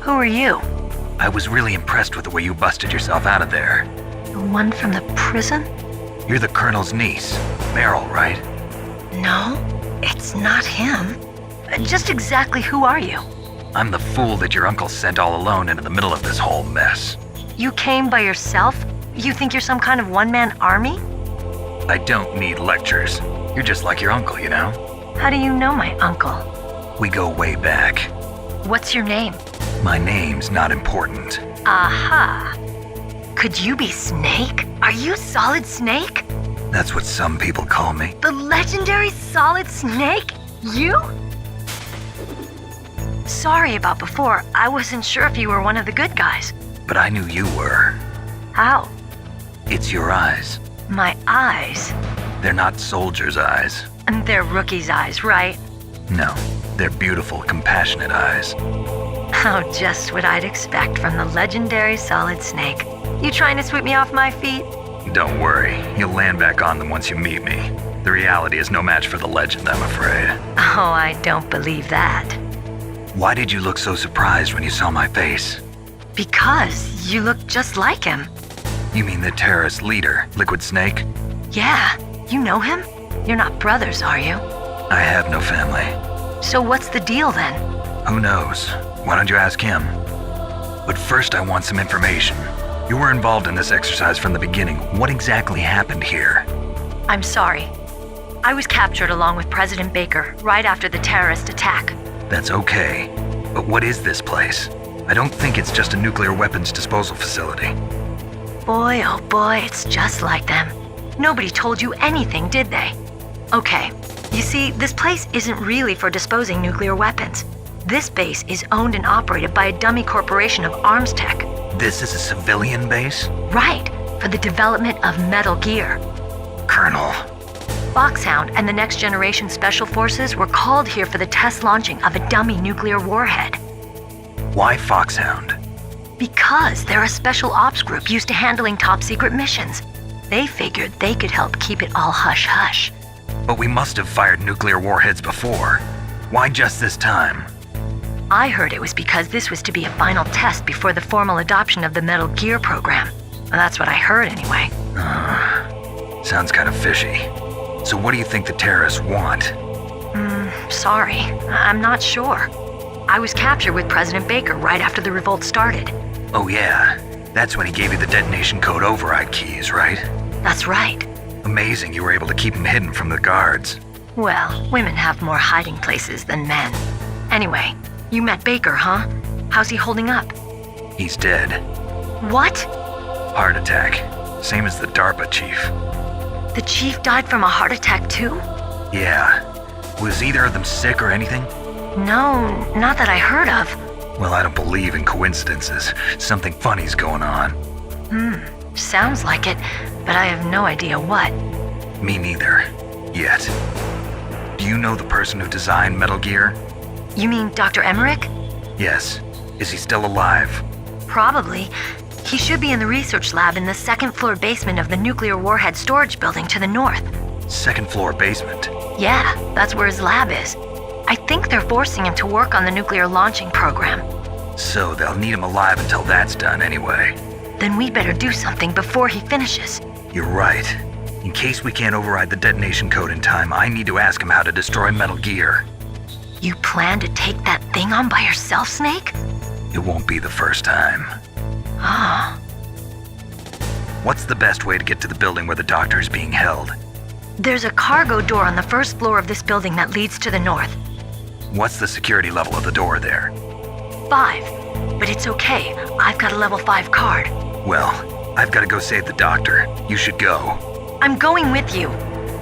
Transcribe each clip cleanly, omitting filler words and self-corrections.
Who are you? I was really impressed with the way you busted yourself out of there. The one from the prison? You're the Colonel's niece, Meryl, right? No, it's not him. Just exactly who are you? I'm the fool that your uncle sent all alone into the middle of this whole mess. You came by yourself? You think you're some kind of one-man army? I don't need lectures. You're just like your uncle, you know? How do you know my uncle? We go way back. What's your name? My name's not important. Aha. Could you be Snake? Are you Solid Snake? That's what some people call me. The legendary Solid Snake? You? Sorry about before. I wasn't sure if you were one of the good guys. But I knew you were. How? It's your eyes. My eyes? They're not soldiers' eyes. And they're rookies' eyes, right? No, they're beautiful, compassionate eyes. Oh, just what I'd expect from the legendary Solid Snake. You trying to sweep me off my feet? Don't worry, you'll land back on them once you meet me. The reality is no match for the legend, I'm afraid. Oh, I don't believe that. Why did you look so surprised when you saw my face? Because you look just like him. You mean the terrorist leader, Liquid Snake? Yeah, you know him? You're not brothers, are you? I have no family. So what's the deal then? Who knows? Why don't you ask him? But first I want some information. You were involved in this exercise from the beginning. What exactly happened here? I'm sorry. I was captured along with President Baker right after the terrorist attack. That's okay. But what is this place? I don't think it's just a nuclear weapons disposal facility. Boy, oh boy, it's just like them. Nobody told you anything, did they? Okay, you see, this place isn't really for disposing nuclear weapons. This base is owned and operated by a dummy corporation of arms tech. This is a civilian base? Right, for the development of Metal Gear. Colonel. Foxhound and the Next Generation Special Forces were called here for the test launching of a dummy nuclear warhead. Why Foxhound? Because they're a special ops group used to handling top-secret missions. They figured they could help keep it all hush-hush. But we must have fired nuclear warheads before. Why just this time? I heard it was because this was to be a final test before the formal adoption of the Metal Gear program. That's what I heard anyway. Sounds kind of fishy. So what do you think the terrorists want? Sorry, I'm not sure. I was captured with President Baker right after the revolt started. Oh yeah, that's when he gave you the detonation code override keys, right? That's right. Amazing you were able to keep him hidden from the guards. Well, women have more hiding places than men. Anyway, you met Baker, huh? How's he holding up? He's dead. What? Heart attack. Same as the DARPA chief. The chief died from a heart attack too? Yeah. Was either of them sick or anything? No, not that I heard of. Well, I don't believe in coincidences. Something funny's going on. Sounds like it, but I have no idea what. Me neither. Yet. Do you know the person who designed Metal Gear? You mean Dr. Emmerich? Yes. Is he still alive? Probably. He should be in the research lab in the second-floor basement of the nuclear warhead storage building to the north. Second floor basement? Yeah, that's where his lab is. I think they're forcing him to work on the nuclear launching program. So they'll need him alive until that's done anyway. Then we better do something before he finishes. You're right. In case we can't override the detonation code in time, I need to ask him how to destroy Metal Gear. You plan to take that thing on by yourself, Snake? It won't be the first time. Ah. What's the best way to get to the building where the doctor is being held? There's a cargo door on the first floor of this building that leads to the north. What's the security level of the door there? 5. But it's okay. I've got a level 5 card. Well, I've got to go save the doctor. You should go. I'm going with you.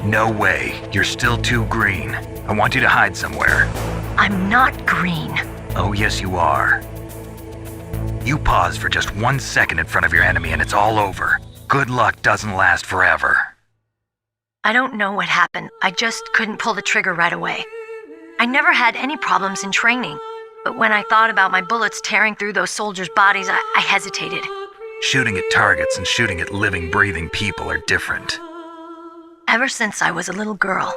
No way. You're still too green. I want you to hide somewhere. I'm not green. Oh, yes, you are. You pause for just 1 second in front of your enemy and it's all over. Good luck doesn't last forever. I don't know what happened. I just couldn't pull the trigger right away. I never had any problems in training, but when I thought about my bullets tearing through those soldiers' bodies, I hesitated. Shooting at targets and shooting at living, breathing people are different. Ever since I was a little girl,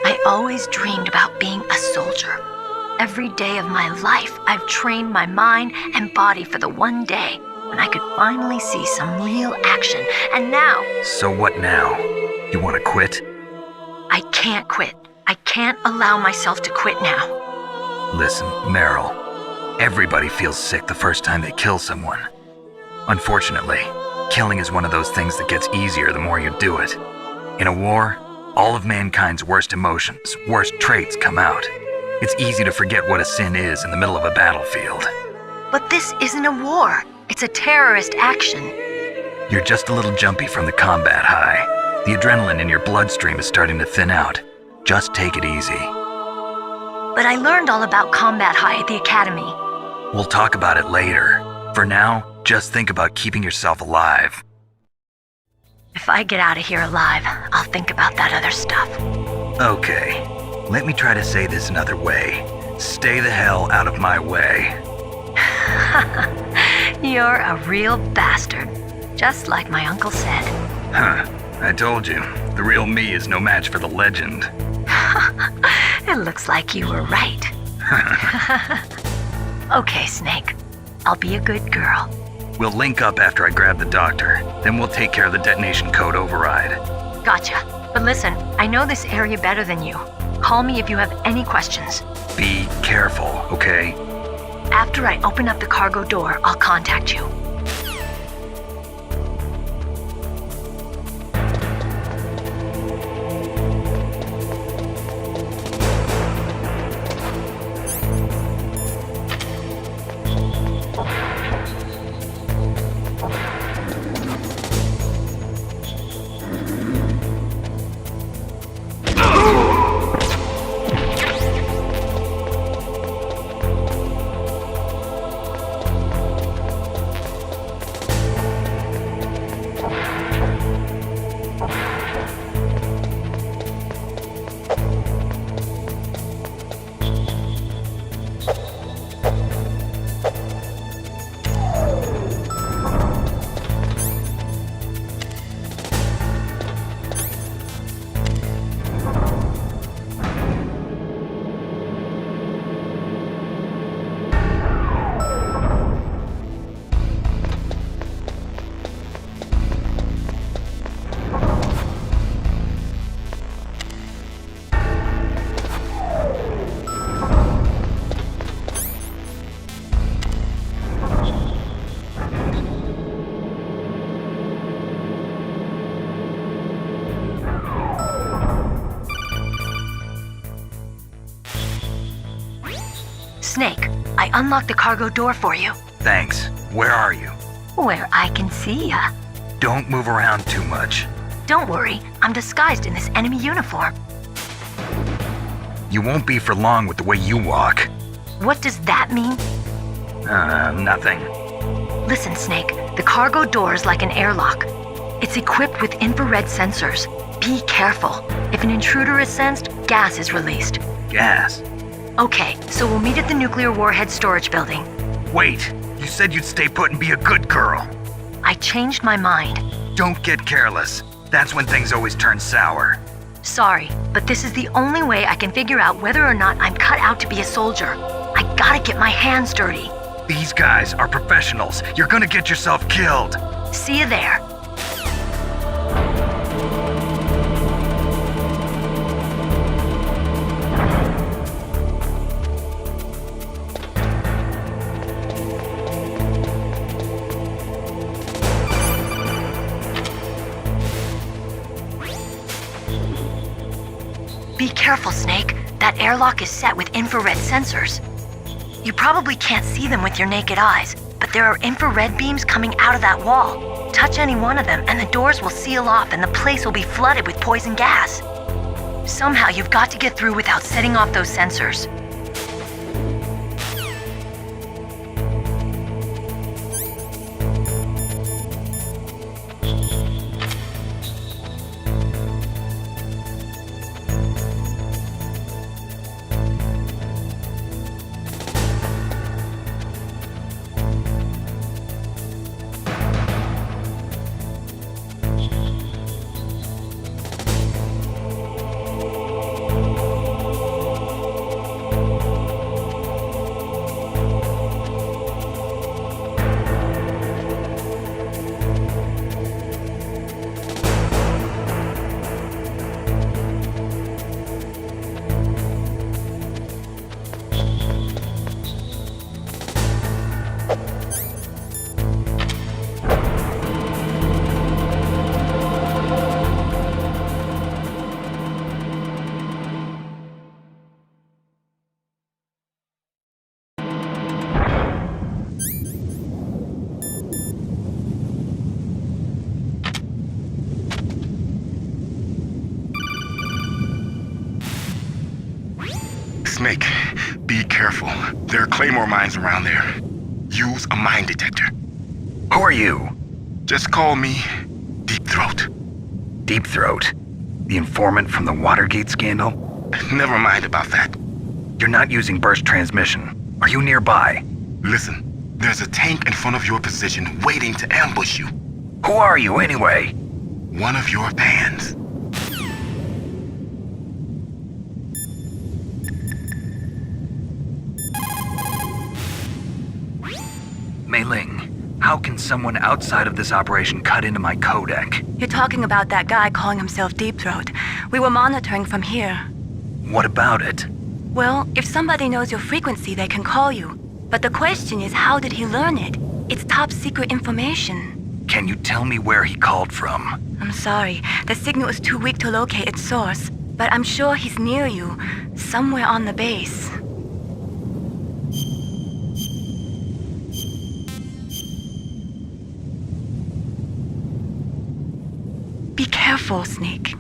I always dreamed about being a soldier. Every day of my life, I've trained my mind and body for the one day when I could finally see some real action. And now... So what now? You want to quit? I can't quit. I can't allow myself to quit now. Listen, Meryl, everybody feels sick the first time they kill someone. Unfortunately, killing is one of those things that gets easier the more you do it. In a war, all of mankind's worst emotions, worst traits come out. It's easy to forget what a sin is in the middle of a battlefield. But this isn't a war. It's a terrorist action. You're just a little jumpy from the combat high. The adrenaline in your bloodstream is starting to thin out. Just take it easy. But I learned all about combat high at the academy. We'll talk about it later. For now, just think about keeping yourself alive. If I get out of here alive, I'll think about that other stuff. Okay, let me try to say this another way. Stay the hell out of my way. You're a real bastard, just like my uncle said. Huh, I told you, the real me is no match for the legend. It looks like you were right. Okay, Snake. I'll be a good girl. We'll link up after I grab the doctor. Then we'll take care of the detonation code override. Gotcha. But listen, I know this area better than you. Call me if you have any questions. Be careful, okay? After I open up the cargo door, I'll contact you. Snake, I unlocked the cargo door for you. Thanks. Where are you? Where I can see ya. Don't move around too much. Don't worry, I'm disguised in this enemy uniform. You won't be for long with the way you walk. What does that mean? Nothing. Listen, Snake, the cargo door is like an airlock. It's equipped with infrared sensors. Be careful. If an intruder is sensed, gas is released. Gas? Okay, so we'll meet at the nuclear warhead storage building. Wait, you said you'd stay put and be a good girl. I changed my mind. Don't get careless. That's when things always turn sour. Sorry, but this is the only way I can figure out whether or not I'm cut out to be a soldier. I gotta get my hands dirty. These guys are professionals. You're gonna get yourself killed. See you there. Be careful, Snake. That airlock is set with infrared sensors. You probably can't see them with your naked eyes, but there are infrared beams coming out of that wall. Touch any one of them and the doors will seal off and the place will be flooded with poison gas. Somehow you've got to get through without setting off those sensors. Snake, be careful. There are claymore mines around there. Use a mine detector. Who are you? Just call me Deep Throat. Deep Throat? The informant from the Watergate scandal? Never mind about that. You're not using burst transmission. Are you nearby? Listen, there's a tank in front of your position waiting to ambush you. Who are you anyway? One of your fans. Mei Ling, how can someone outside of this operation cut into my codec? You're talking about that guy calling himself Deep Throat. We were monitoring from here. What about it? Well, if somebody knows your frequency, they can call you. But the question is, how did he learn it? It's top secret information. Can you tell me where he called from? I'm sorry, the signal is too weak to locate its source. But I'm sure he's near you, somewhere on the base. Be careful, Snake.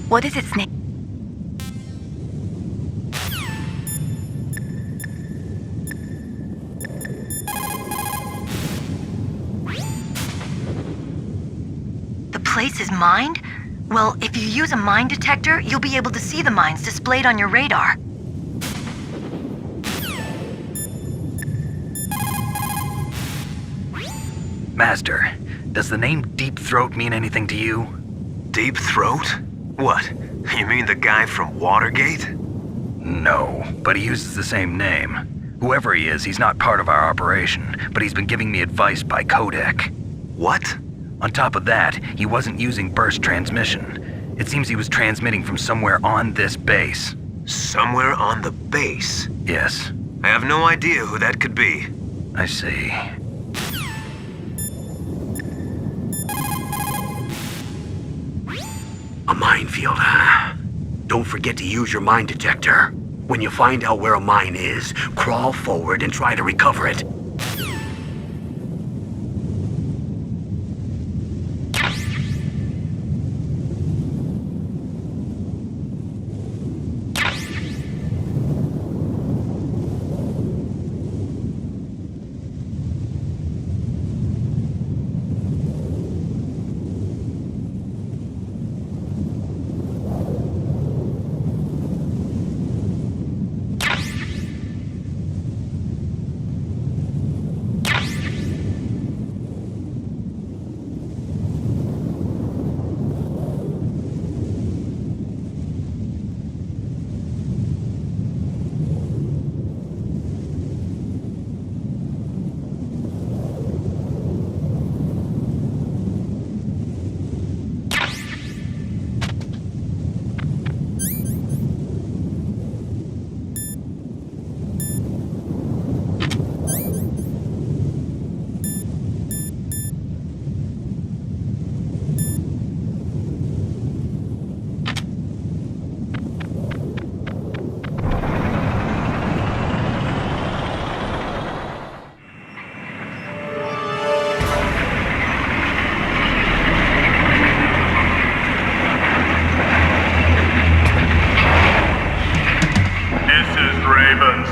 What is it, Snake? The place is mined? Well, if you use a mine detector, you'll be able to see the mines displayed on your radar. Master, does the name Deep Throat mean anything to you? Deep Throat? What? You mean the guy from Watergate? No, but he uses the same name. Whoever he is, he's not part of our operation, but he's been giving me advice by codec. What? On top of that, he wasn't using burst transmission. It seems he was transmitting from somewhere on this base. Somewhere on the base? Yes, I have no idea who that could be. I see. A minefield, huh? Don't forget to use your mine detector. When you find out where a mine is, crawl forward and try to recover it.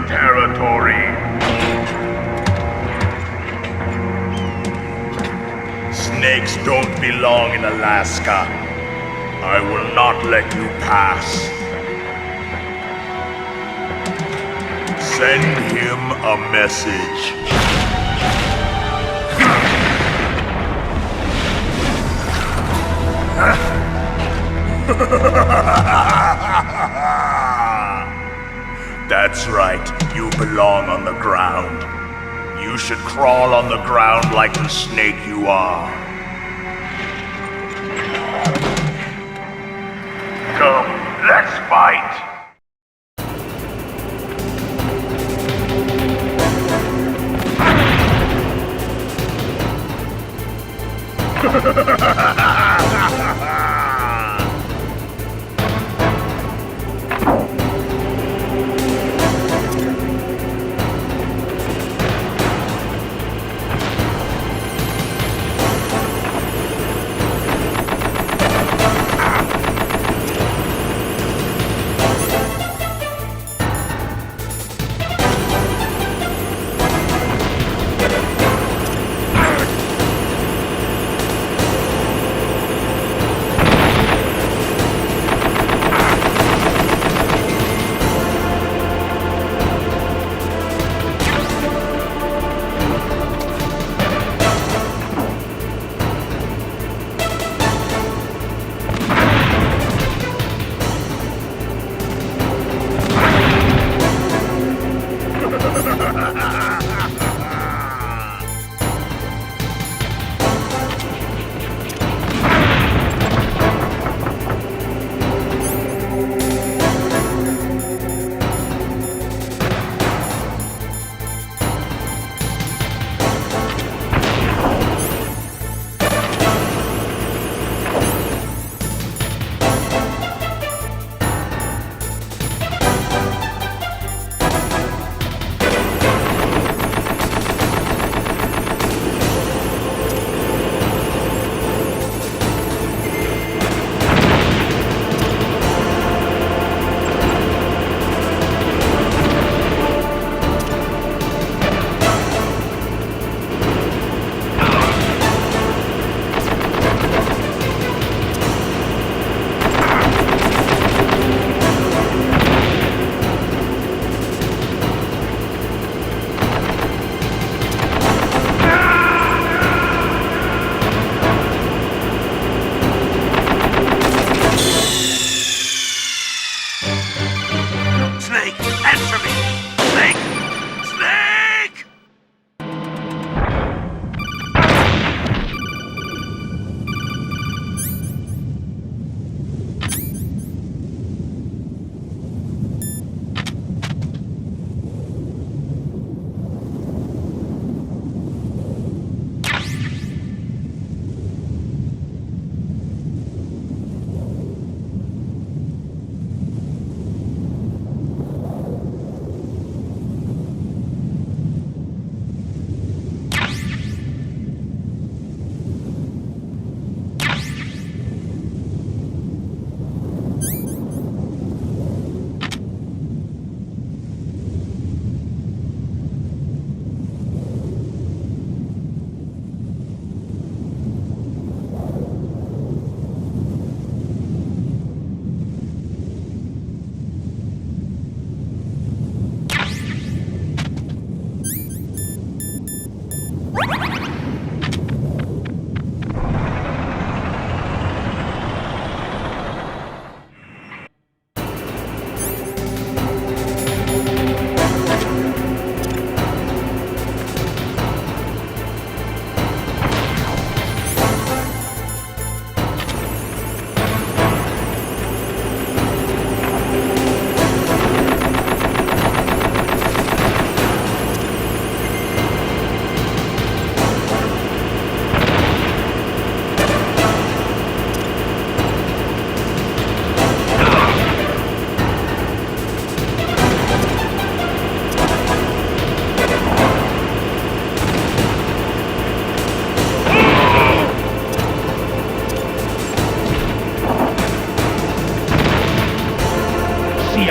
Territory. Snakes don't belong in Alaska. I will not let you pass. Send him a message. That's right, you belong on the ground. You should crawl on the ground like the snake you are. Come, let's fight!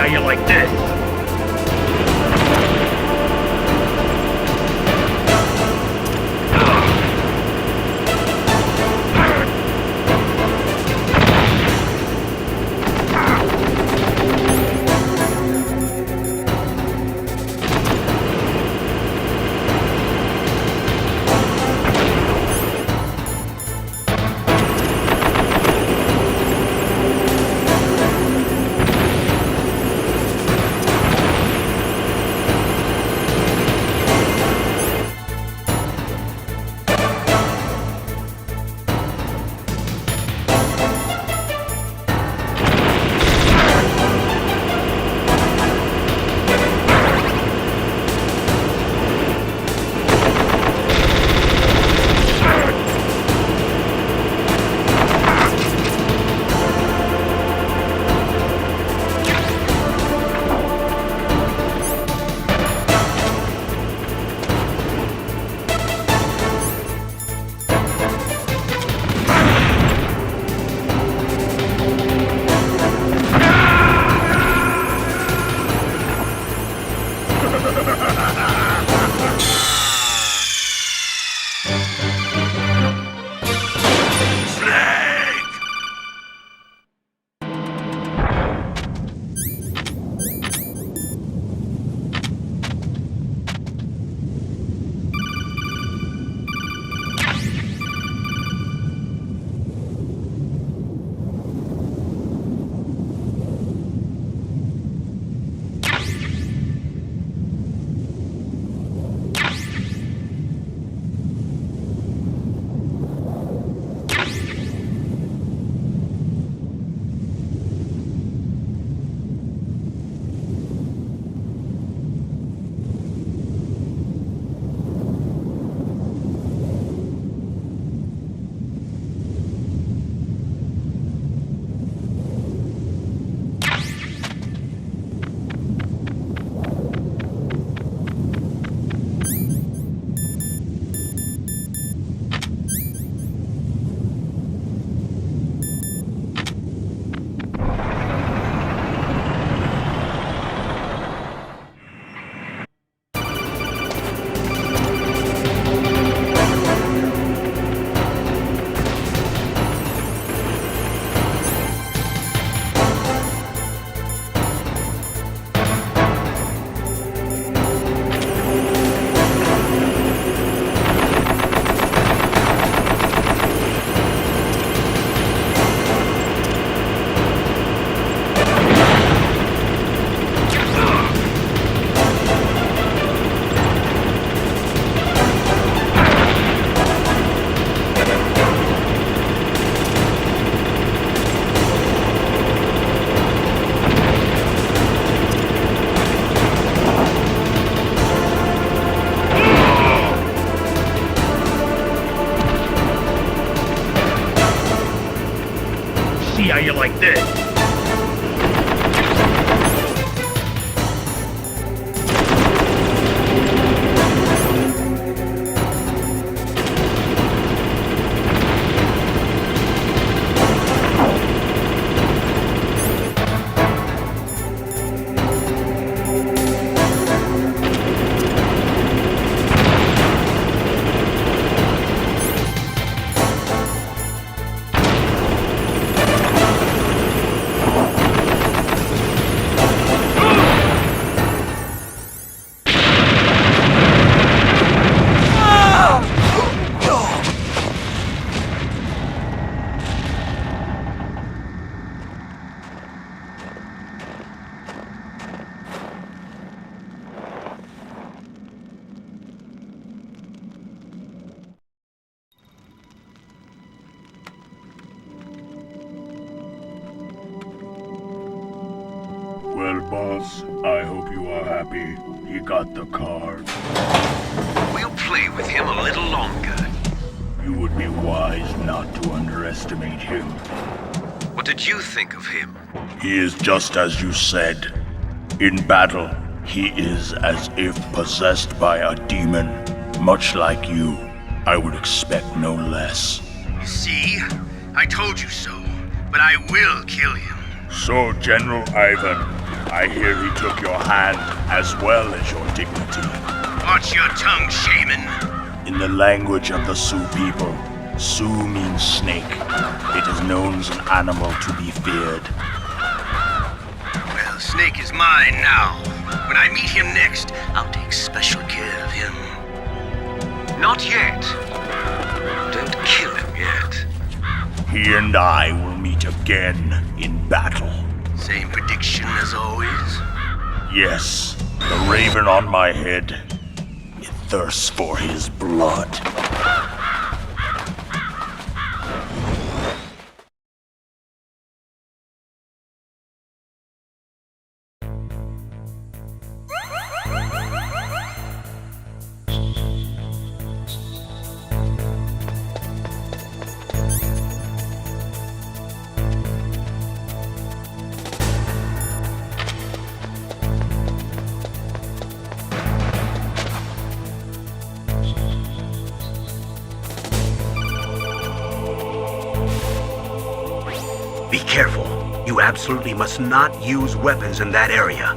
how you like this. See how you like this. Well, boss, I hope you are happy. He got the card. We'll play with him a little longer. You would be wise not to underestimate him. What did you think of him? He is just as you said. In battle, he is as if possessed by a demon. Much like you, I would expect no less. See? I told you so. But I will kill him. So, General Ivan, I hear he took your hand as well as your dignity. Watch your tongue, shaman. In the language of the Sioux people, Sioux means snake. It is known as an animal to be feared. Well, Snake is mine now. When I meet him next, I'll take special care of him. Not yet. Don't kill him yet. He and I will meet again in battle. Same prediction as always? Yes, the raven on my head. It thirsts for his blood. Be careful. You absolutely must not use weapons in that area.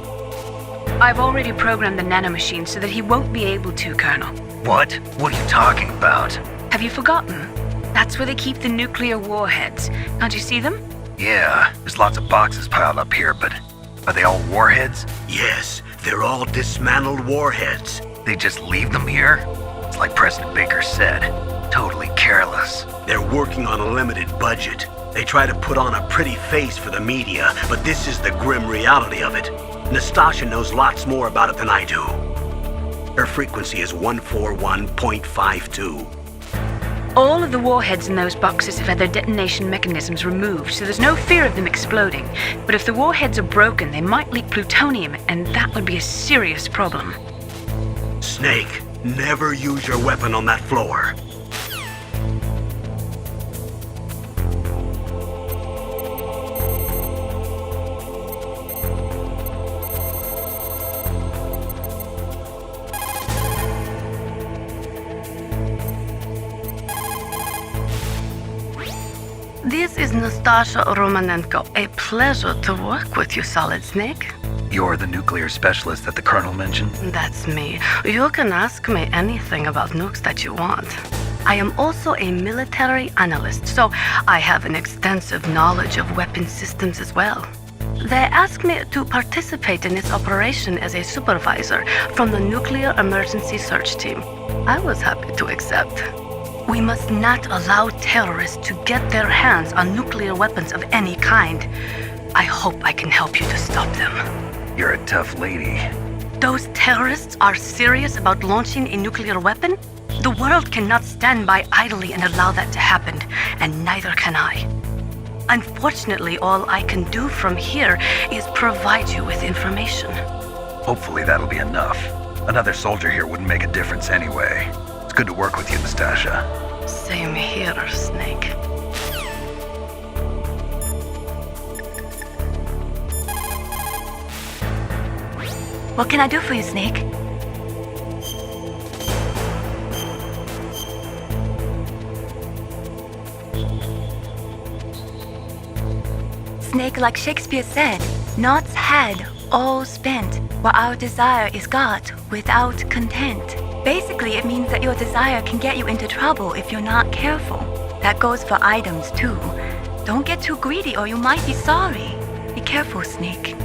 I've already programmed the nanomachine so that he won't be able to, Colonel. What? What are you talking about? Have you forgotten? That's where they keep the nuclear warheads. Can't you see them? Yeah, there's lots of boxes piled up here, but are they all warheads? Yes, they're all dismantled warheads. They just leave them here? It's like President Baker said, totally careless. They're working on a limited budget. They try to put on a pretty face for the media, but this is the grim reality of it. Nastasha knows lots more about it than I do. Her frequency is 141.52. All of the warheads in those boxes have had their detonation mechanisms removed, so there's no fear of them exploding. But if the warheads are broken, they might leak plutonium, and that would be a serious problem. Snake, never use your weapon on that floor. This is Nastasha Romanenko. A pleasure to work with you, Solid Snake. You're the nuclear specialist that the Colonel mentioned? That's me. You can ask me anything about nukes that you want. I am also a military analyst, so I have an extensive knowledge of weapon systems as well. They asked me to participate in this operation as a supervisor from the Nuclear Emergency Search Team. I was happy to accept. We must not allow terrorists to get their hands on nuclear weapons of any kind. I hope I can help you to stop them. You're a tough lady. Those terrorists are serious about launching a nuclear weapon? The world cannot stand by idly and allow that to happen, and neither can I. Unfortunately, all I can do from here is provide you with information. Hopefully that'll be enough. Another soldier here wouldn't make a difference anyway. It's good to work with you, Nastasha. Same here, Snake. What can I do for you, Snake? Snake, like Shakespeare said, naught's had, all spent, while our desire is got without content. Basically, it means that your desire can get you into trouble if you're not careful. That goes for items, too. Don't get too greedy or you might be sorry. Be careful, Snake.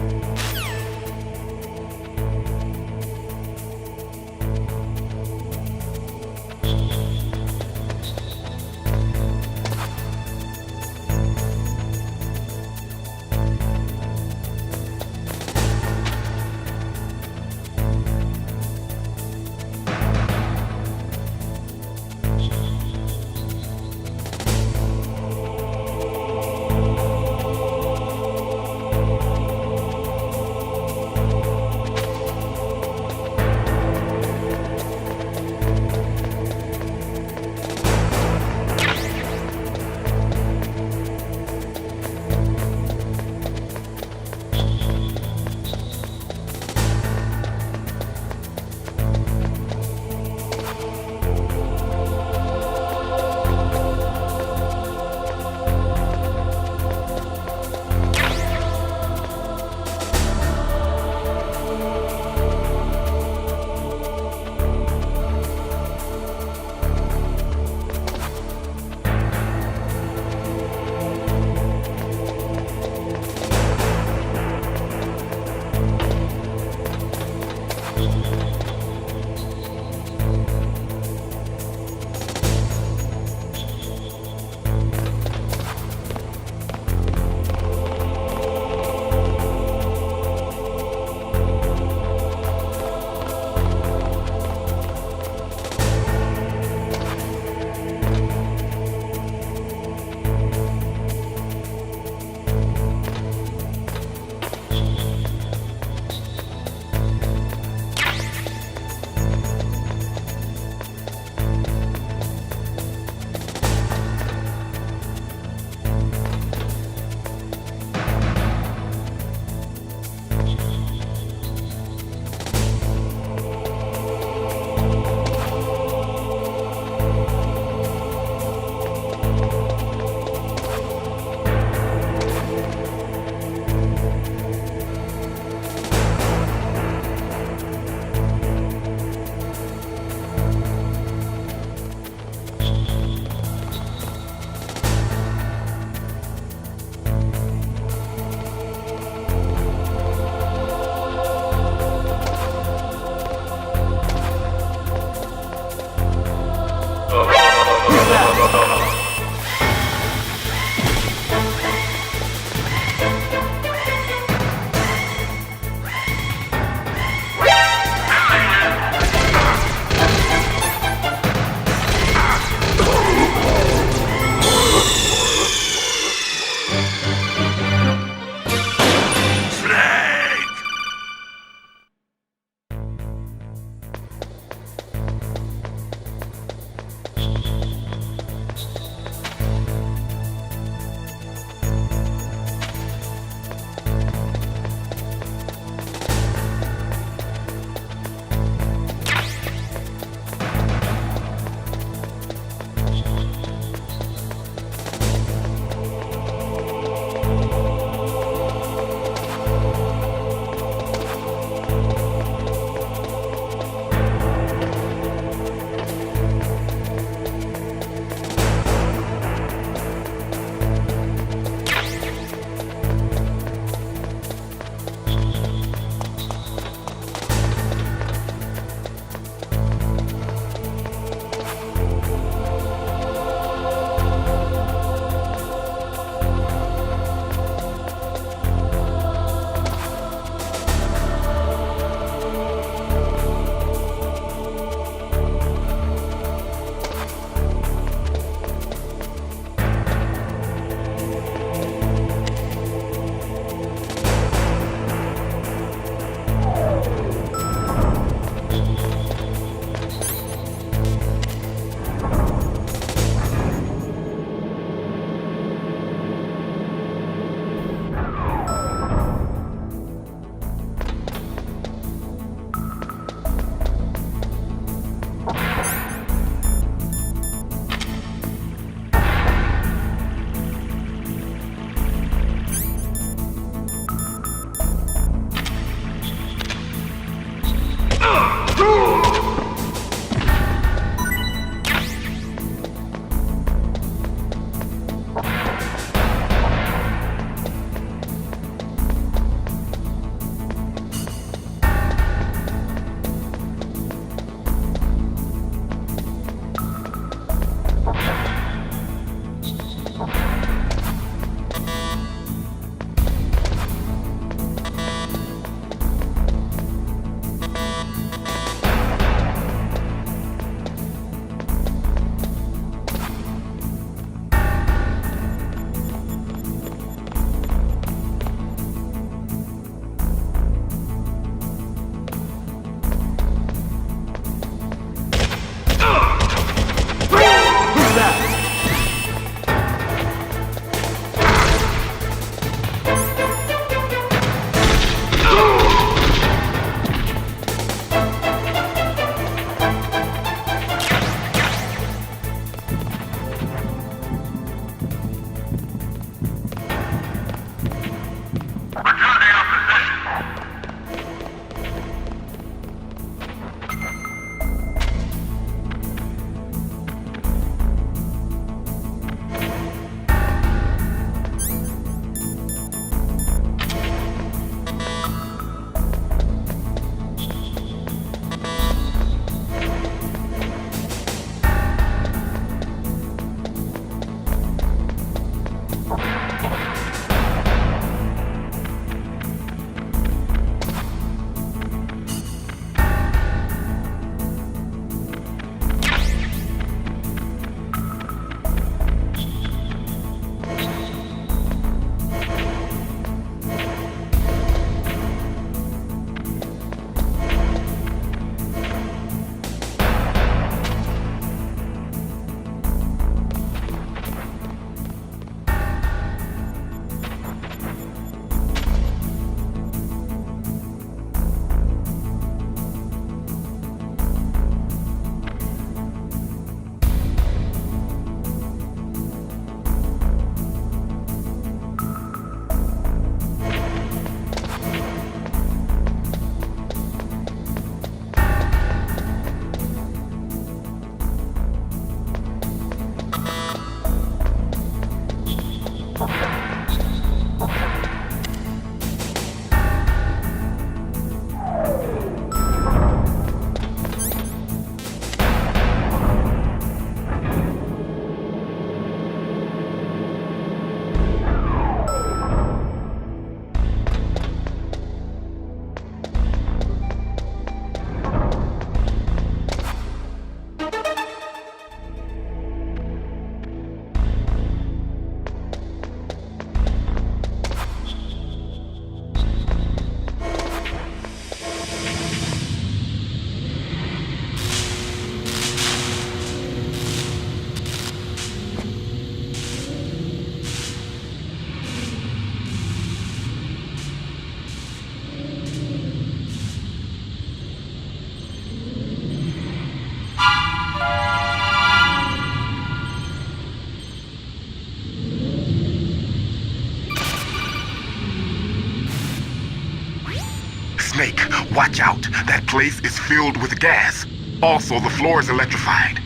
Snake, watch out. That place is filled with gas. Also, the floor is electrified.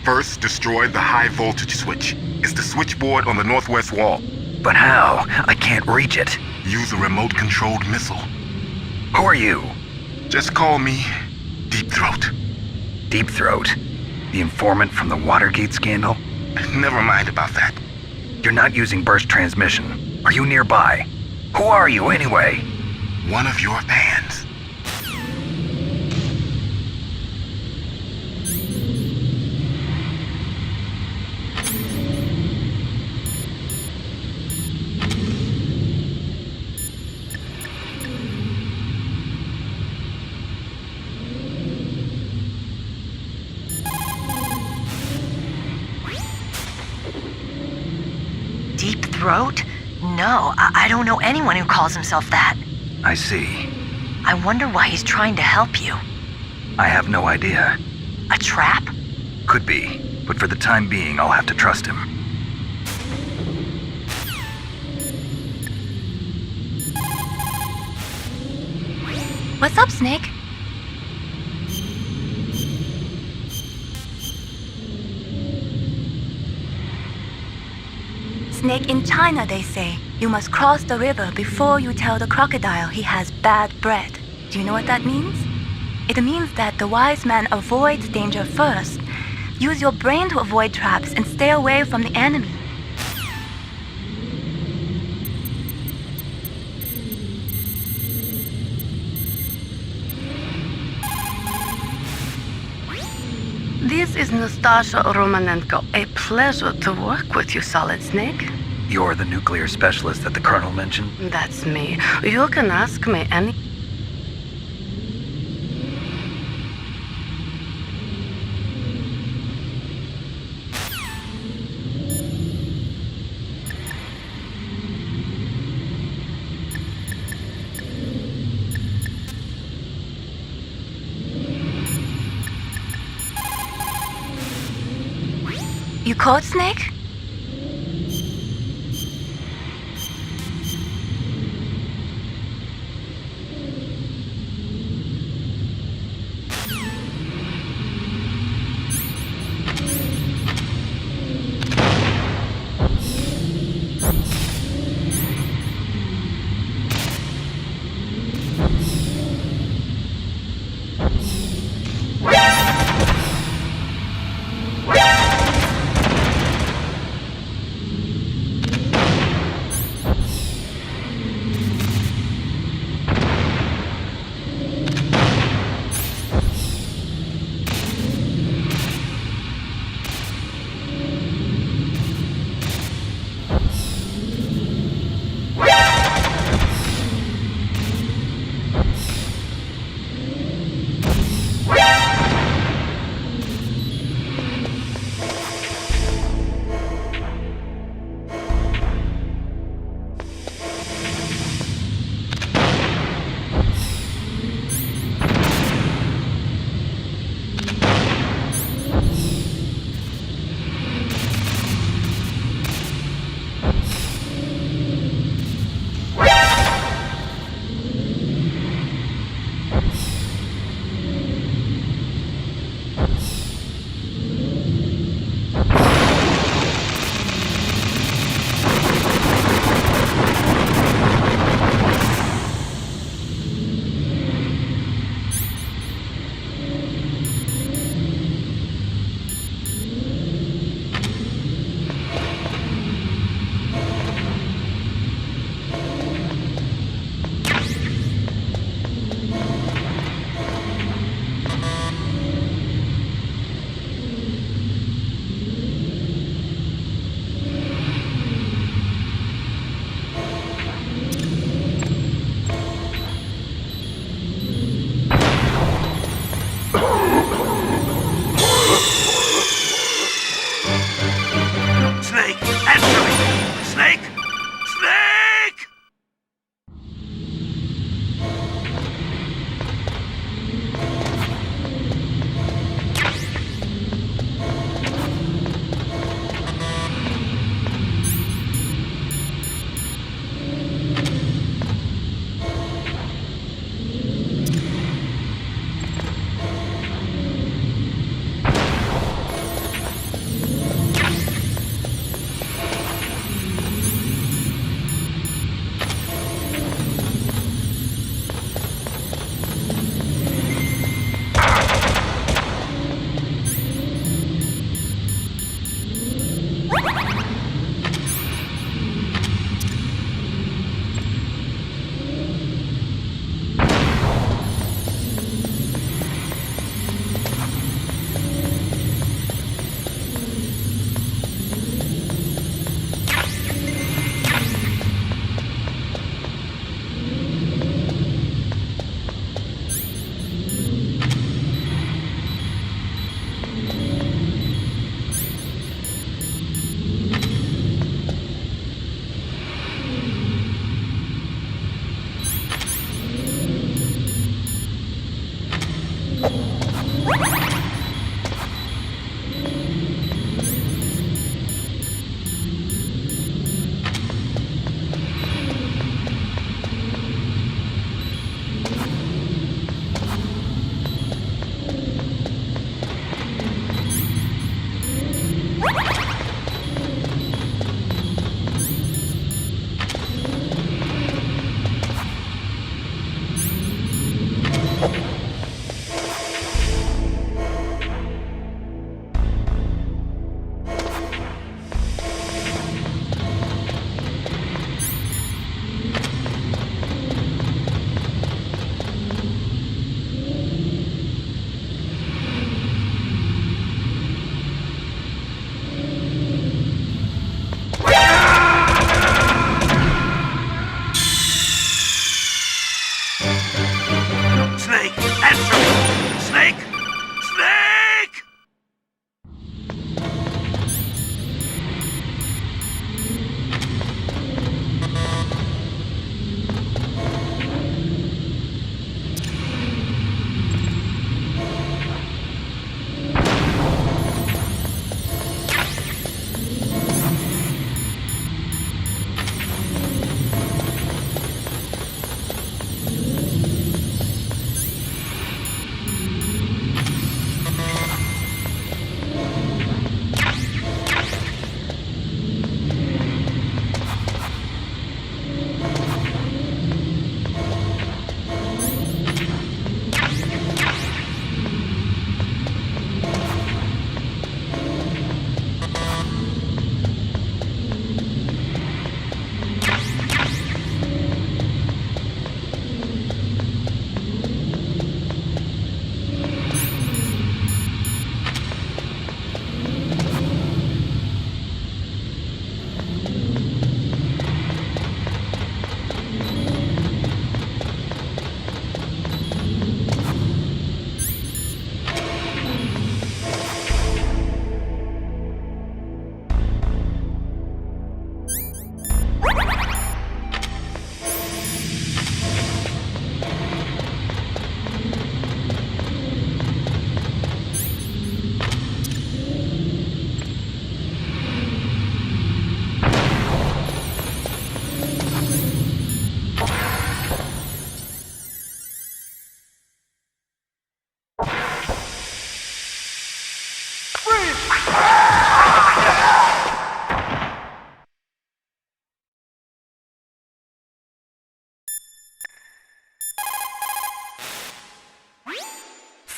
First, destroy the high voltage switch. It's the switchboard on the northwest wall. But how? I can't reach it. Use a remote-controlled missile. Who are you? Just call me Deep Throat. Deep Throat? The informant from the Watergate scandal? Never mind about that. You're not using burst transmission. Are you nearby? Who are you, anyway? One of your fans. Deep Throat? No, I don't know anyone who calls himself that. I see. I wonder why he's trying to help you. I have no idea. A trap? Could be, but for the time being, I'll have to trust him. What's up, Snake? Snake, in China, they say, you must cross the river before you tell the crocodile he has bad bread. Do you know what that means? It means that the wise man avoids danger first. Use your brain to avoid traps and stay away from the enemy. This is Nastasha Romanenko. A pleasure to work with you, Solid Snake. You're the nuclear specialist that the Colonel mentioned? That's me. You can ask me any... You caught Snake?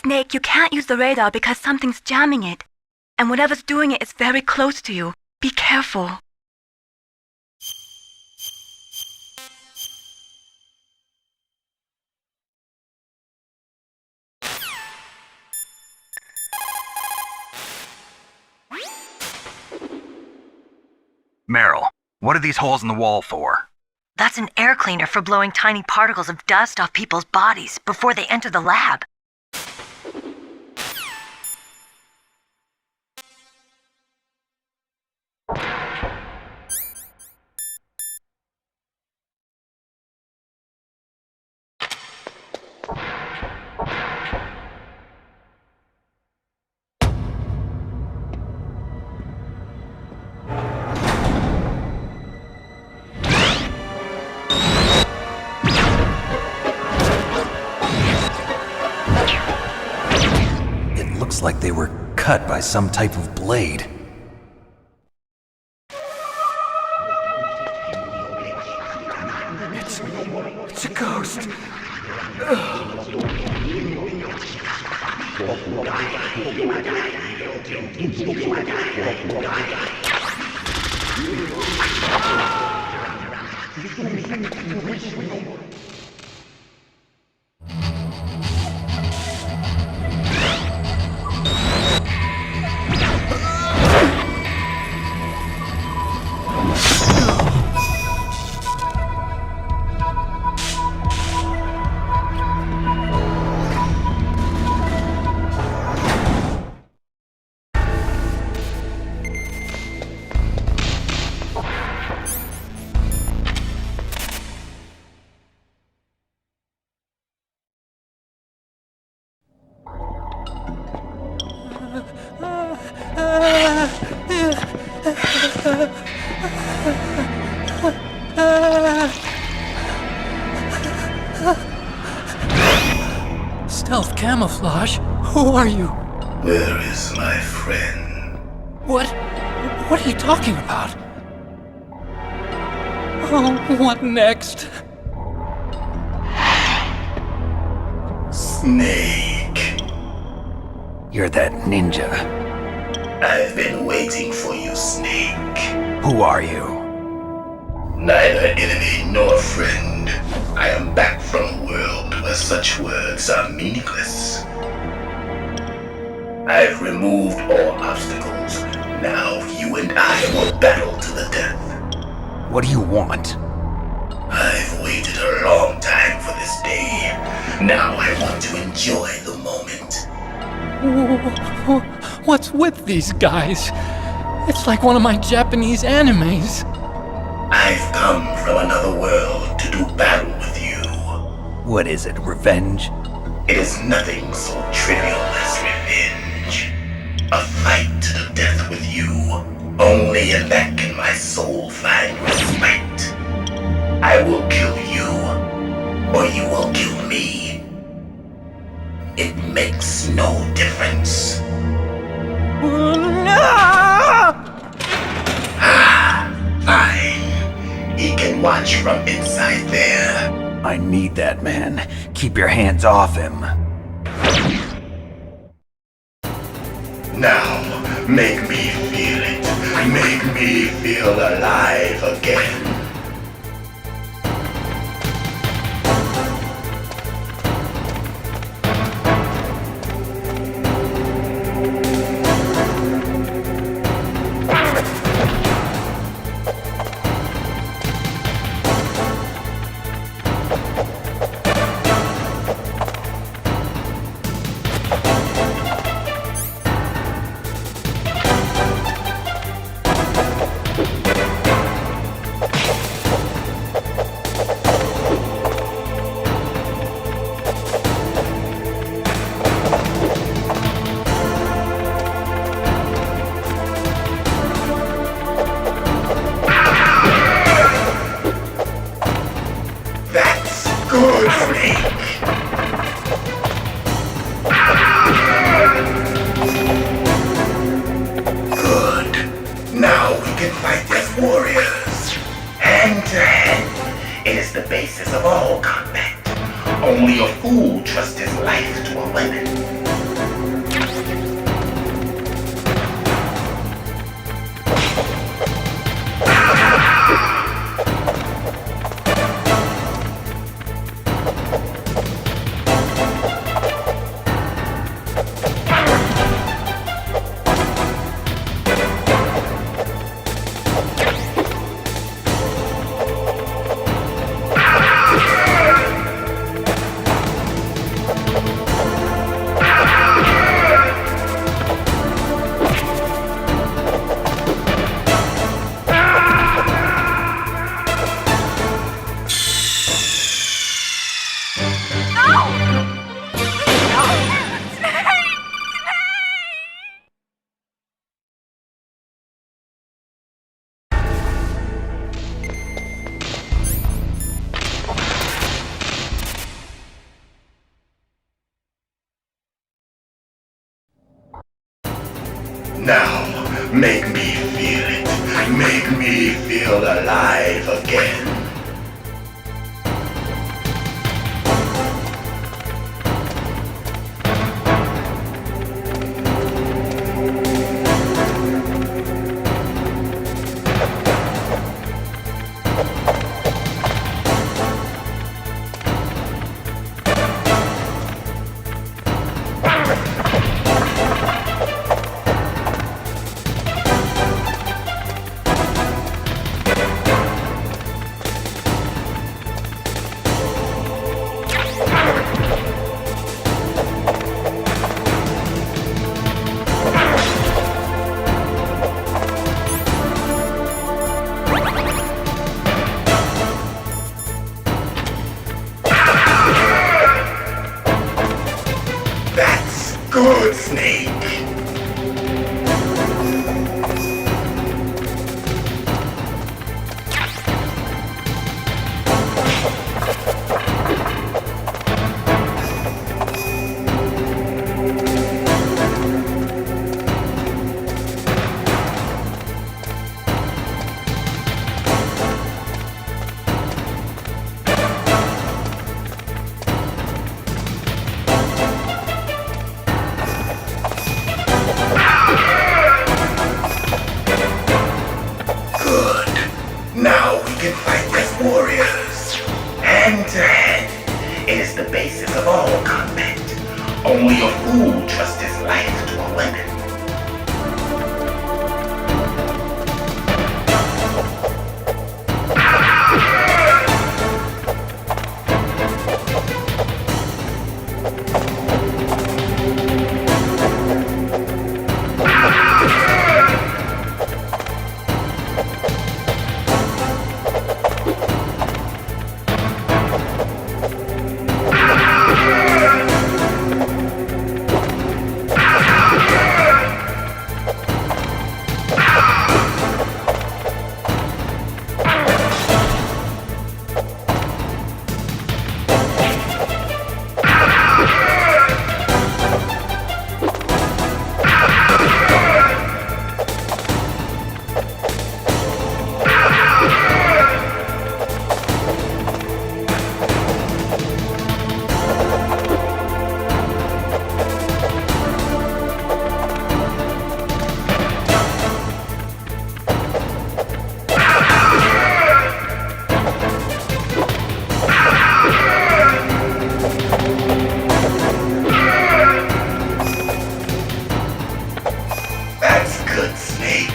Snake, you can't use the radar because something's jamming it. And whatever's doing it is very close to you. Be careful. Meryl, what are these holes in the wall for? That's an air cleaner for blowing tiny particles of dust off people's bodies before they enter the lab. Looks like they were cut by some type of blade. It's a ghost. Stealth camouflage? Who are you? Where is my friend? What are you talking about? Oh, what next? Snake. You're that ninja. I've been waiting for you, Snake. Who are you? Neither enemy nor friend. I am back from a world where such words are meaningless. I've removed all obstacles. Now you and I will battle to the death. What do you want? I've waited a long time for this day. Now I want to enjoy the moment. What's with these guys? It's like one of my Japanese animes. I've come from another world to do battle with you. What is it, revenge? It is nothing so trivial as revenge. A fight to the death with you. Only in that can my soul find respite. I will kill you, or you will kill me. It makes no difference. Fine. He can watch from inside there. I need that man. Keep your hands off him. Now, make me feel it. Make me feel alive again. Good, Snake. Good. Now we can fight as warriors. Hand to hand. It is the basis of all combat. Only a fool trusts his life to a weapon. Now, make me feel it. Make me feel alive again. Good, Snake. Now we can fight as warriors. Hand to hand. It is the basis of all combat. Only a fool trusts his life to a weapon. That's good, Snake.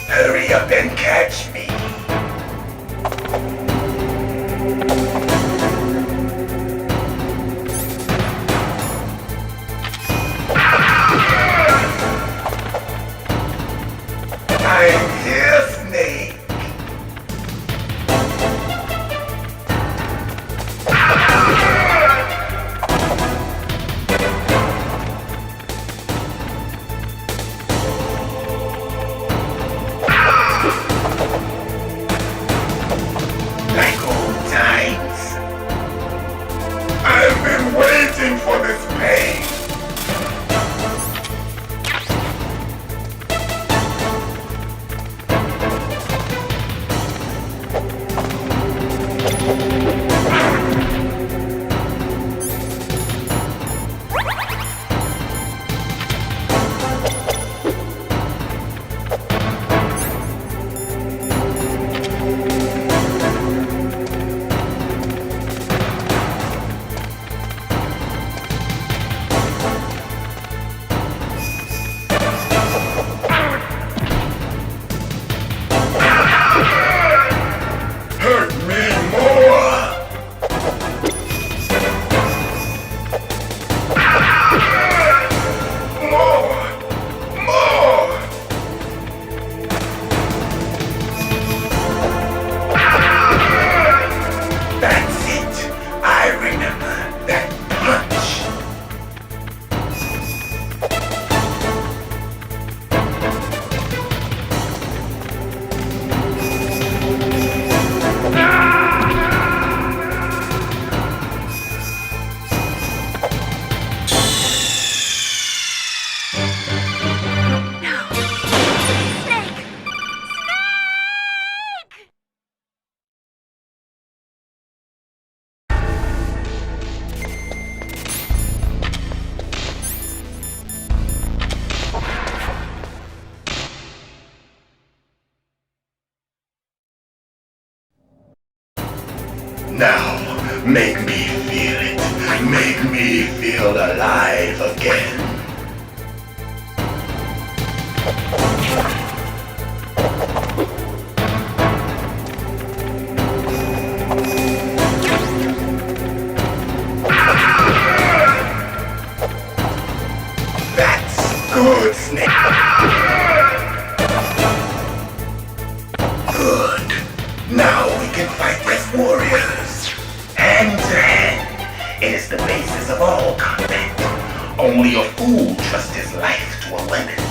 Hurry up and catch me. I'm here, Snake. Like old times. I've been waiting for this pain. Hurt me more! More! That's it! I remember that punch! Now, make me feel it. Make me feel alive again. That's good, Snake. Good. Now we can fight as warriors. Hand to hand. It is the basis of all combat. Only a fool trusts his life to a weapon.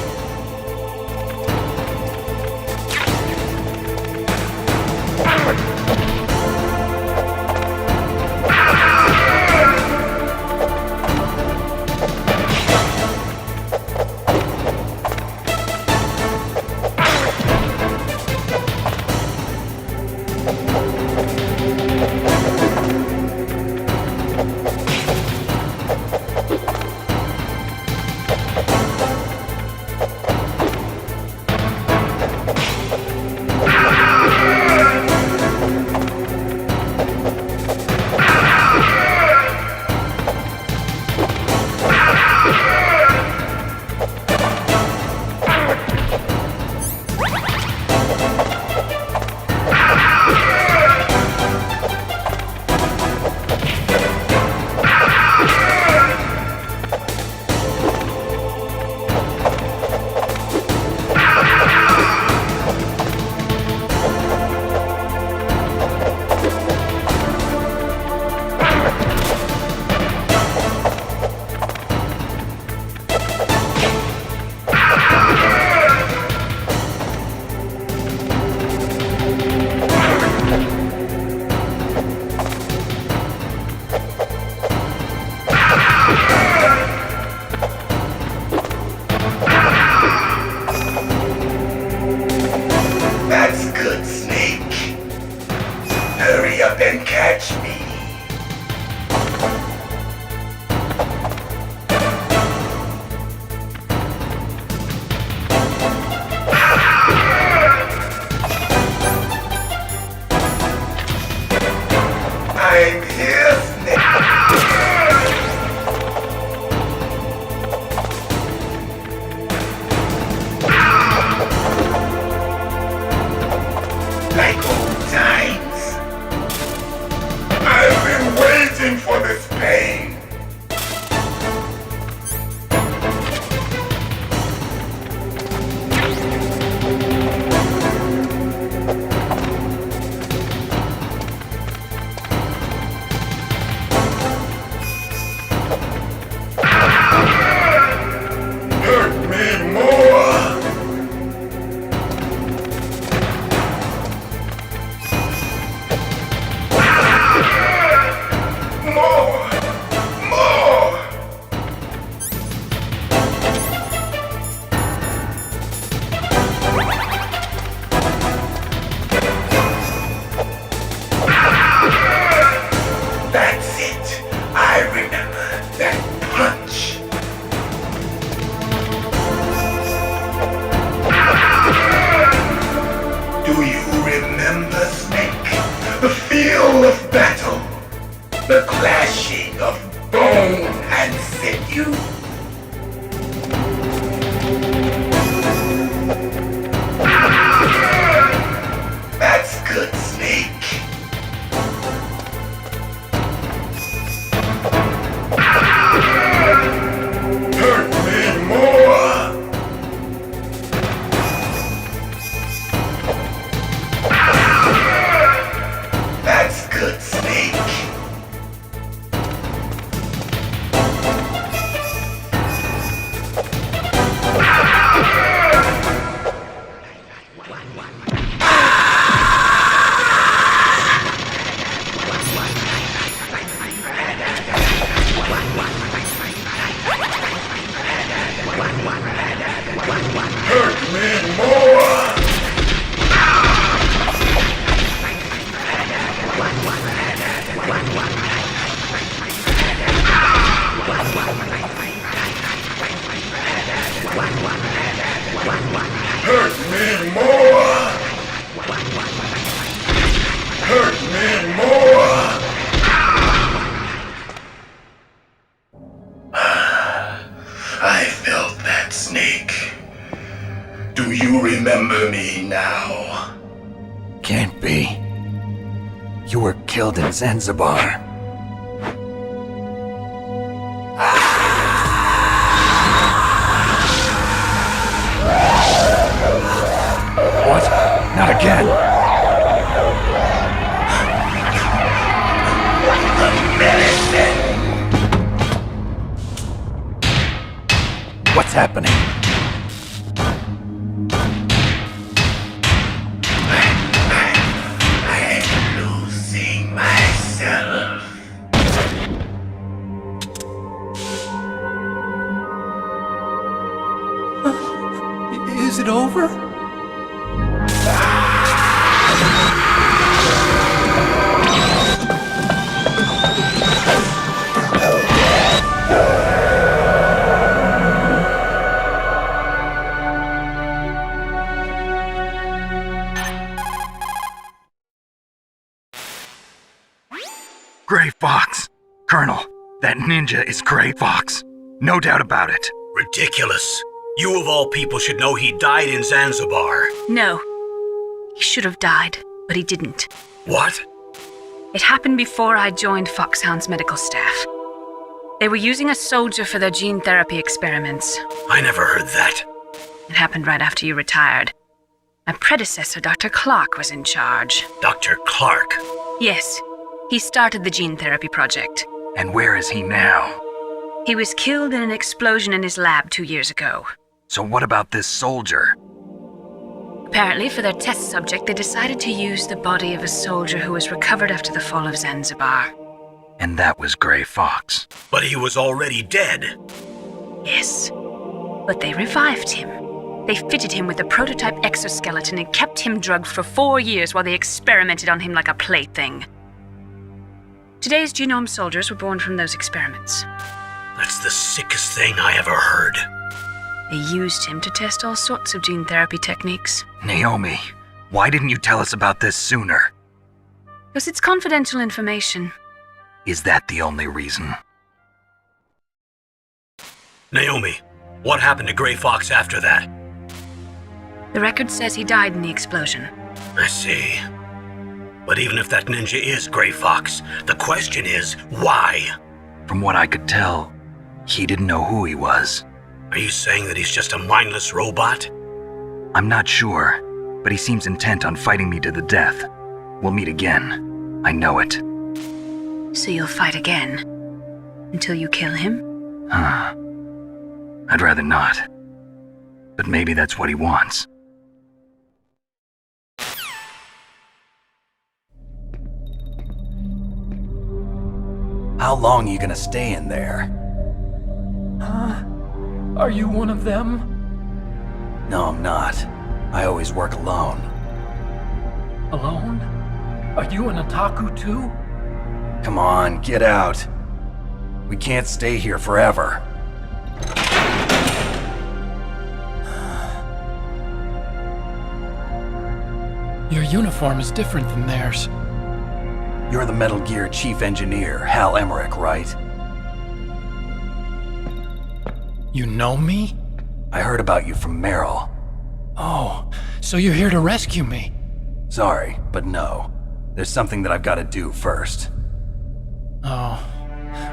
That's good, Snake. Hurry up and catch me. I'm here, Snake. Like old times. I've been waiting for this pain. Hurt me more. More! That's it. I remember that punch. Do you remember, Snake? The feel of battle. The clashing of bone and sinew. That's good, Snake. Hurt me more. That's good, Snake. Hurt me more! Hurt me more! Hurt me more! You were killed in Zanzibar. What? Not again! What's happening? I'm losing myself. Is it over? Gray Fox! Colonel, that ninja is Gray Fox. No doubt about it. Ridiculous. You of all people should know he died in Zanzibar. No. He should have died, but he didn't. What? It happened before I joined Foxhound's medical staff. They were using a soldier for their gene therapy experiments. I never heard that. It happened right after you retired. My predecessor, Dr. Clark, was in charge. Dr. Clark? Yes, he started the gene therapy project. And where is he now? He was killed in an explosion in his lab 2 years ago. So what about this soldier? Apparently, for their test subject, they decided to use the body of a soldier who was recovered after the fall of Zanzibar. And that was Gray Fox. But he was already dead. Yes, but they revived him. They fitted him with a prototype exoskeleton and kept him drugged for 4 years while they experimented on him like a plaything. Today's genome soldiers were born from those experiments. That's the sickest thing I ever heard. They used him to test all sorts of gene therapy techniques. Naomi, why didn't you tell us about this sooner? Because it's confidential information. Is that the only reason? Naomi, what happened to Gray Fox after that? The record says he died in the explosion. I see. But even if that ninja is Gray Fox, the question is, why? From what I could tell, he didn't know who he was. Are you saying that he's just a mindless robot? I'm not sure, but he seems intent on fighting me to the death. We'll meet again. I know it. So you'll fight again? Until you kill him? I'd rather not. But maybe that's what he wants. How long are you gonna stay in there? Are you one of them? No, I'm not. I always work alone. Alone? Are you an otaku too? Come on, get out. We can't stay here forever. Your uniform is different than theirs. You're the Metal Gear Chief Engineer, Hal Emmerich, right? You know me? I heard about you from Meryl. Oh, so you're here to rescue me? Sorry, but no. There's something that I've got to do first. Oh,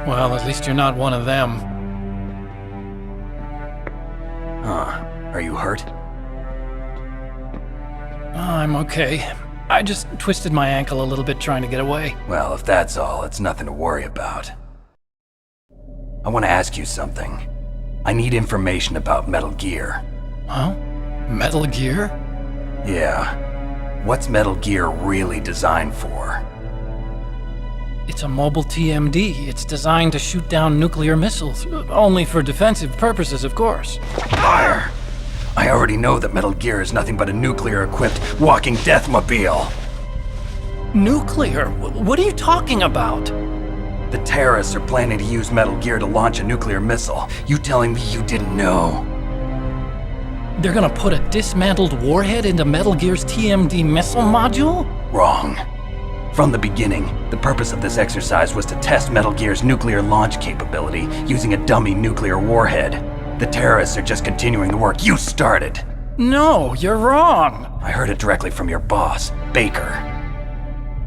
well, at least you're not one of them. Are you hurt? I'm okay. I just twisted my ankle a little bit trying to get away. Well, if that's all, it's nothing to worry about. I want to ask you something. I need information about Metal Gear. Huh? Metal Gear? Yeah. What's Metal Gear really designed for? It's a mobile TMD. It's designed to shoot down nuclear missiles. Only for defensive purposes, of course. Liar! I already know that Metal Gear is nothing but a nuclear-equipped walking deathmobile. Nuclear? What are you talking about? The terrorists are planning to use Metal Gear to launch a nuclear missile. You telling me you didn't know? They're gonna put a dismantled warhead into Metal Gear's TMD missile module? Wrong. From the beginning, the purpose of this exercise was to test Metal Gear's nuclear launch capability using a dummy nuclear warhead. The terrorists are just continuing the work you started. No, you're wrong. I heard it directly from your boss, Baker.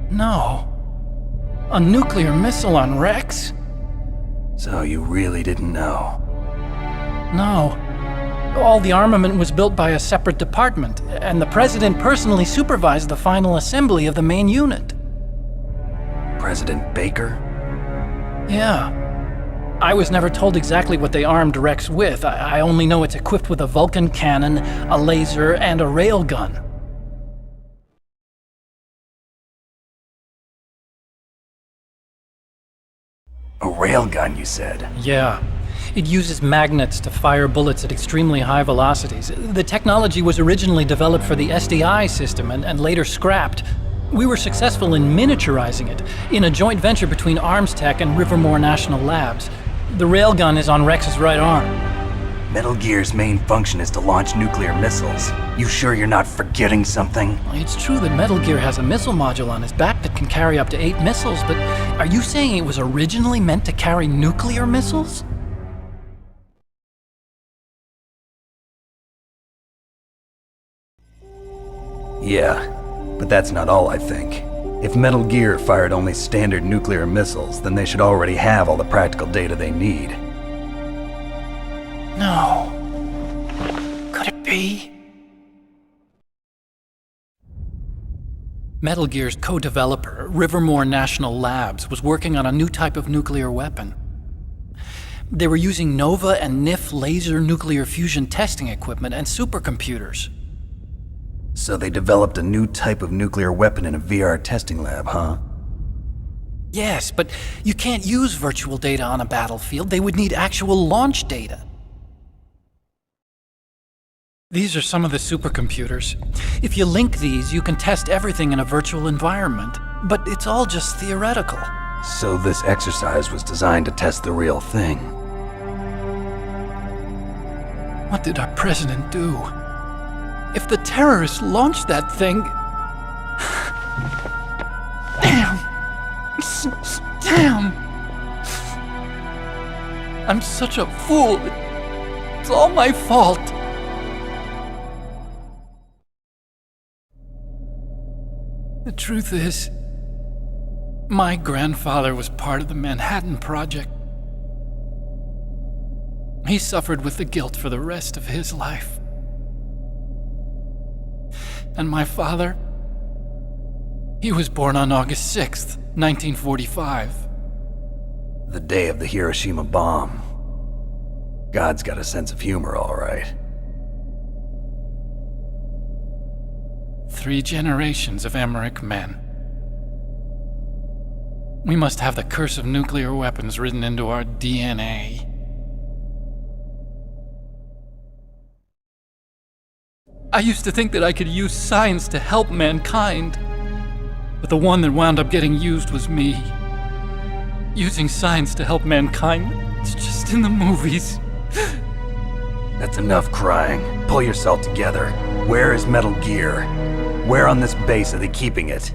No. A nuclear missile on Rex? So you really didn't know? No. All the armament was built by a separate department, and the President personally supervised the final assembly of the main unit. President Baker? Yeah. I was never told exactly what they armed Rex with. I only know it's equipped with a Vulcan cannon, a laser, and a railgun. A railgun, you said? Yeah. It uses magnets to fire bullets at extremely high velocities. The technology was originally developed for the SDI system and later scrapped. We were successful in miniaturizing it in a joint venture between Arms Tech and Rivermore National Labs. The railgun is on Rex's right arm. Metal Gear's main function is to launch nuclear missiles. You sure you're not forgetting something? It's true that Metal Gear has a missile module on his back that can carry up to 8 missiles, but are you saying it was originally meant to carry nuclear missiles? Yeah, but that's not all I think. If Metal Gear fired only standard nuclear missiles, then they should already have all the practical data they need. No. Could it be? Metal Gear's co-developer, Rivermore National Labs, was working on a new type of nuclear weapon. They were using NOVA and NIF laser nuclear fusion testing equipment and supercomputers. So they developed a new type of nuclear weapon in a VR testing lab, huh? Yes, but you can't use virtual data on a battlefield. They would need actual launch data. These are some of the supercomputers. If you link these, you can test everything in a virtual environment. But it's all just theoretical. So this exercise was designed to test the real thing. What did our president do? If the terrorists launched that thing... Damn! Damn! I'm such a fool. It's all my fault. The truth is, my grandfather was part of the Manhattan Project. He suffered with the guilt for the rest of his life. And my father, he was born on August 6th, 1945. The day of the Hiroshima bomb. God's got a sense of humor, all right. 3 generations of Emmerich men. We must have the curse of nuclear weapons written into our DNA. I used to think that I could use science to help mankind, but the one that wound up getting used was me. Using science to help mankind, it's just in the movies. That's enough crying. Pull yourself together. Where is Metal Gear? Where on this base are they keeping it?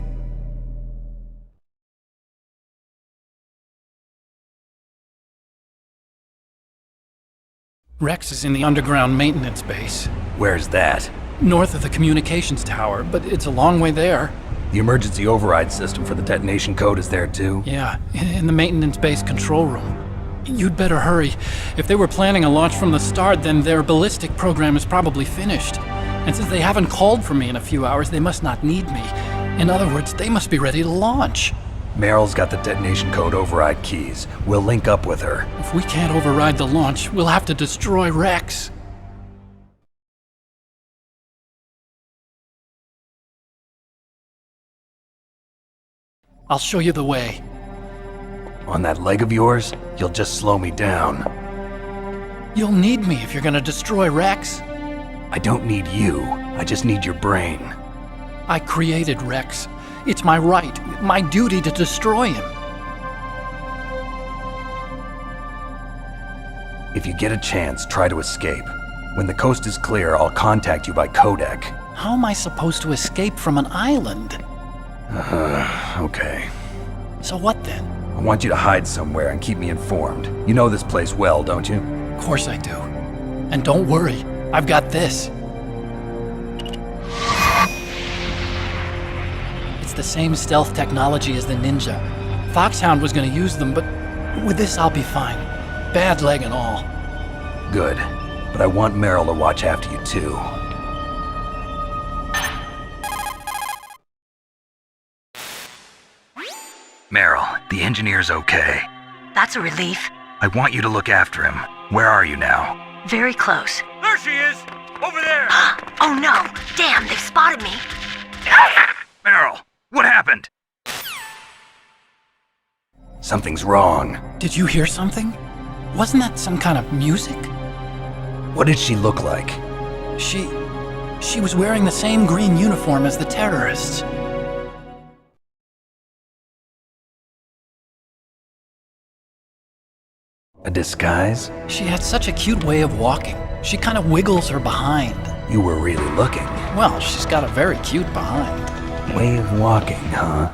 Rex is in the underground maintenance base. Where's that? North of the communications tower, but it's a long way there. The emergency override system for the detonation code is there too? Yeah, in the maintenance base control room. You'd better hurry. If they were planning a launch from the start, then their ballistic program is probably finished. And since they haven't called for me in a few hours, they must not need me. In other words, they must be ready to launch. Meryl's got the detonation code override keys. We'll link up with her. If we can't override the launch, we'll have to destroy Rex. I'll show you the way. On that leg of yours, you'll just slow me down. You'll need me if you're gonna destroy Rex. I don't need you. I just need your brain. I created Rex. It's my right, my duty to destroy him. If you get a chance, try to escape. When the coast is clear, I'll contact you by codec. How am I supposed to escape from an island? Okay. So what then? I want you to hide somewhere and keep me informed. You know this place well, don't you? Of course I do. And don't worry, I've got this. It's the same stealth technology as the Ninja. Foxhound was gonna use them, but with this I'll be fine. Bad leg and all. Good. But I want Meryl to watch after you too. Meryl, the engineer's okay. That's a relief. I want you to look after him. Where are you now? Very close. There she is! Over there! Oh no! Damn, they've spotted me. Meryl, what happened? Something's wrong. Did you hear something? Wasn't that some kind of music? What did she look like? She was wearing the same green uniform as the terrorists. A disguise? She had such a cute way of walking. She kind of wiggles her behind. You were really looking. Well, she's got a very cute behind. Way of walking, huh?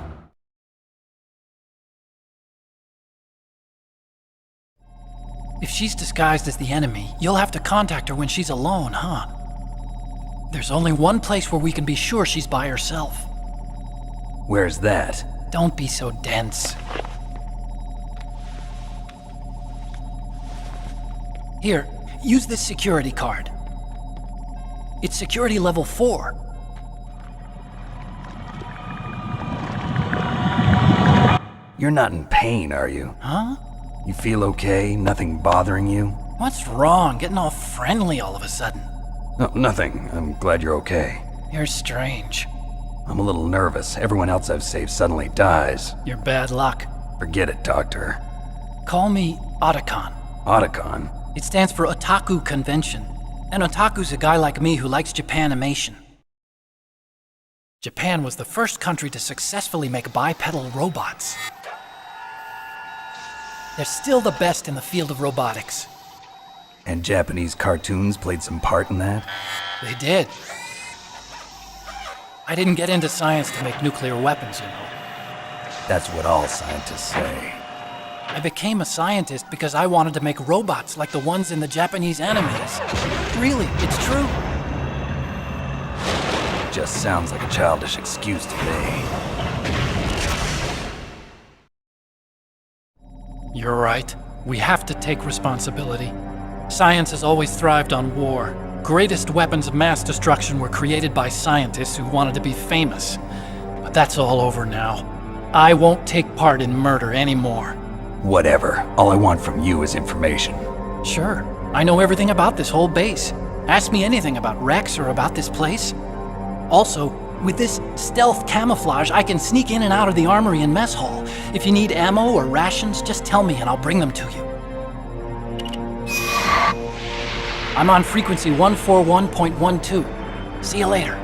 If she's disguised as the enemy, you'll have to contact her when she's alone, huh? There's only one place where we can be sure she's by herself. Where's that? Don't be so dense. Here, use this security card. It's security level 4. You're not in pain, are you? Huh? You feel okay? Nothing bothering you? What's wrong? Getting all friendly all of a sudden. No, nothing. I'm glad you're okay. You're strange. I'm a little nervous. Everyone else I've saved suddenly dies. You're bad luck. Forget it, Doctor. Call me Otacon. Otacon? It stands for Otaku Convention. And Otaku's a guy like me who likes Japanimation. Japan was the first country to successfully make bipedal robots. They're still the best in the field of robotics. And Japanese cartoons played some part in that? They did. I didn't get into science to make nuclear weapons, you know. That's what all scientists say. I became a scientist because I wanted to make robots like the ones in the Japanese animes. Really, it's true. Just sounds like a childish excuse to me. You're right. We have to take responsibility. Science has always thrived on war. Greatest weapons of mass destruction were created by scientists who wanted to be famous. But that's all over now. I won't take part in murder anymore. Whatever. All I want from you is information. Sure. I know everything about this whole base. Ask me anything about Rex or about this place. Also, with this stealth camouflage, I can sneak in and out of the armory and mess hall. If you need ammo or rations, just tell me and I'll bring them to you. I'm on frequency 141.12. See you later.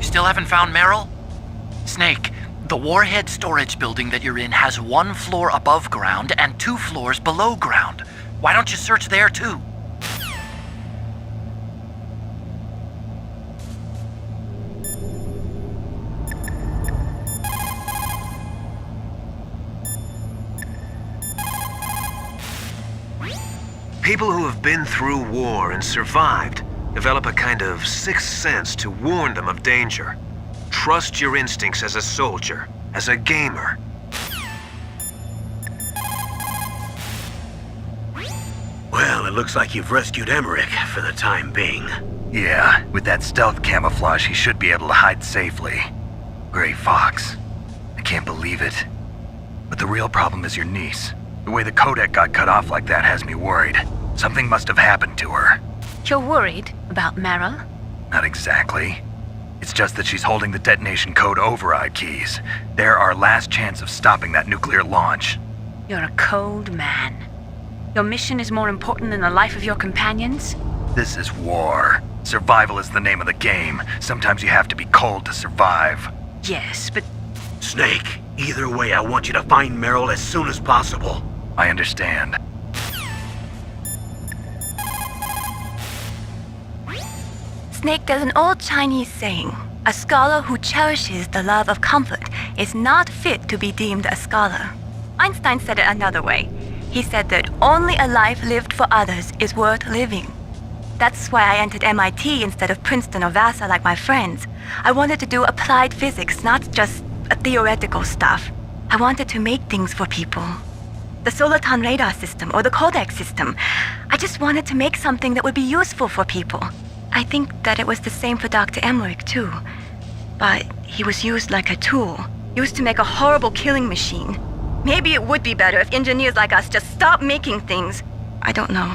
Still haven't found Meryl? Snake, the warhead storage building that you're in has 1 floor above ground and 2 floors below ground. Why don't you search there too? People who have been through war and survived develop a kind of sixth sense to warn them of danger. Trust your instincts as a soldier, as a gamer. Well, it looks like you've rescued Emmerich for the time being. Yeah, with that stealth camouflage, he should be able to hide safely. Gray Fox. I can't believe it. But the real problem is your niece. The way the codec got cut off like that has me worried. Something must have happened to her. You're worried about Meryl? Not exactly. It's just that she's holding the detonation code override keys. They're our last chance of stopping that nuclear launch. You're a cold man. Your mission is more important than the life of your companions? This is war. Survival is the name of the game. Sometimes you have to be cold to survive. Yes, but Snake, either way, I want you to find Meryl as soon as possible. I understand. Snake, there's an old Chinese saying, a scholar who cherishes the love of comfort is not fit to be deemed a scholar. Einstein said it another way. He said that only a life lived for others is worth living. That's why I entered MIT instead of Princeton or Vassar like my friends. I wanted to do applied physics, not just theoretical stuff. I wanted to make things for people. The Soliton radar system or the Codex system. I just wanted to make something that would be useful for people. I think that it was the same for Dr. Emmerich too. But he was used like a tool, used to make a horrible killing machine. Maybe it would be better if engineers like us just stopped making things. I don't know.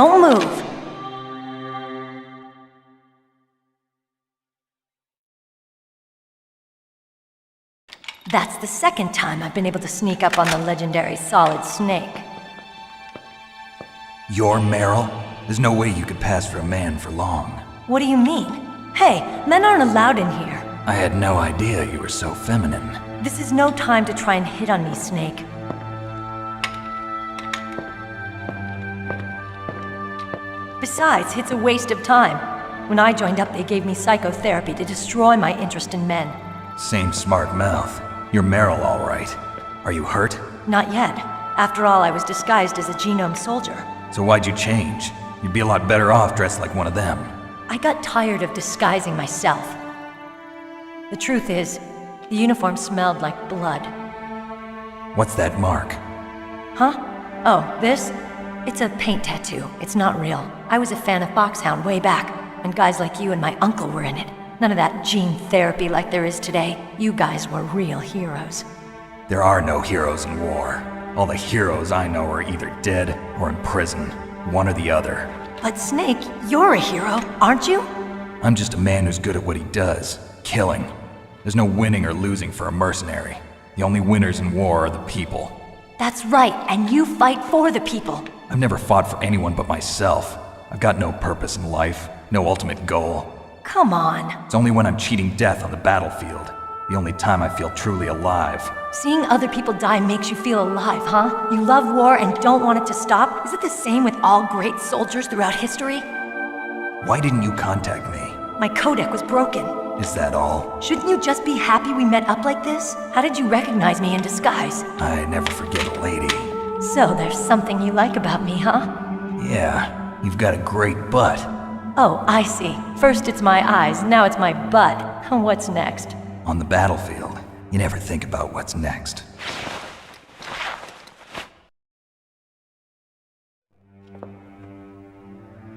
don't move! That's the second time I've been able to sneak up on the legendary Solid Snake. You're Meryl? There's no way you could pass for a man for long. What do you mean? Hey, men aren't allowed in here. I had no idea you were so feminine. This is no time to try and hit on me, Snake. Besides, it's a waste of time. When I joined up, they gave me psychotherapy to destroy my interest in men. Same smart mouth. You're Meryl, all right. Are you hurt? Not yet. After all, I was disguised as a genome soldier. So why'd you change? You'd be a lot better off dressed like one of them. I got tired of disguising myself. The truth is, the uniform smelled like blood. What's that mark? Huh? Oh, this? It's a paint tattoo. It's not real. I was a fan of Foxhound way back, when guys like you and my uncle were in it. None of that gene therapy like there is today. You guys were real heroes. There are no heroes in war. All the heroes I know are either dead or in prison. One or the other. But Snake, you're a hero, aren't you? I'm just a man who's good at what he does. Killing. There's no winning or losing for a mercenary. The only winners in war are the people. That's right, and you fight for the people. I've never fought for anyone but myself. I've got no purpose in life, no ultimate goal. Come on. It's only when I'm cheating death on the battlefield. The only time I feel truly alive. Seeing other people die makes you feel alive, huh? You love war and don't want it to stop? Is it the same with all great soldiers throughout history? Why didn't you contact me? My codec was broken. Is that all? Shouldn't you just be happy we met up like this? How did you recognize me in disguise? I never forget a lady. So there's something you like about me, huh? Yeah, you've got a great butt. Oh, I see. First it's my eyes, now it's my butt. What's next? On the battlefield, you never think about what's next.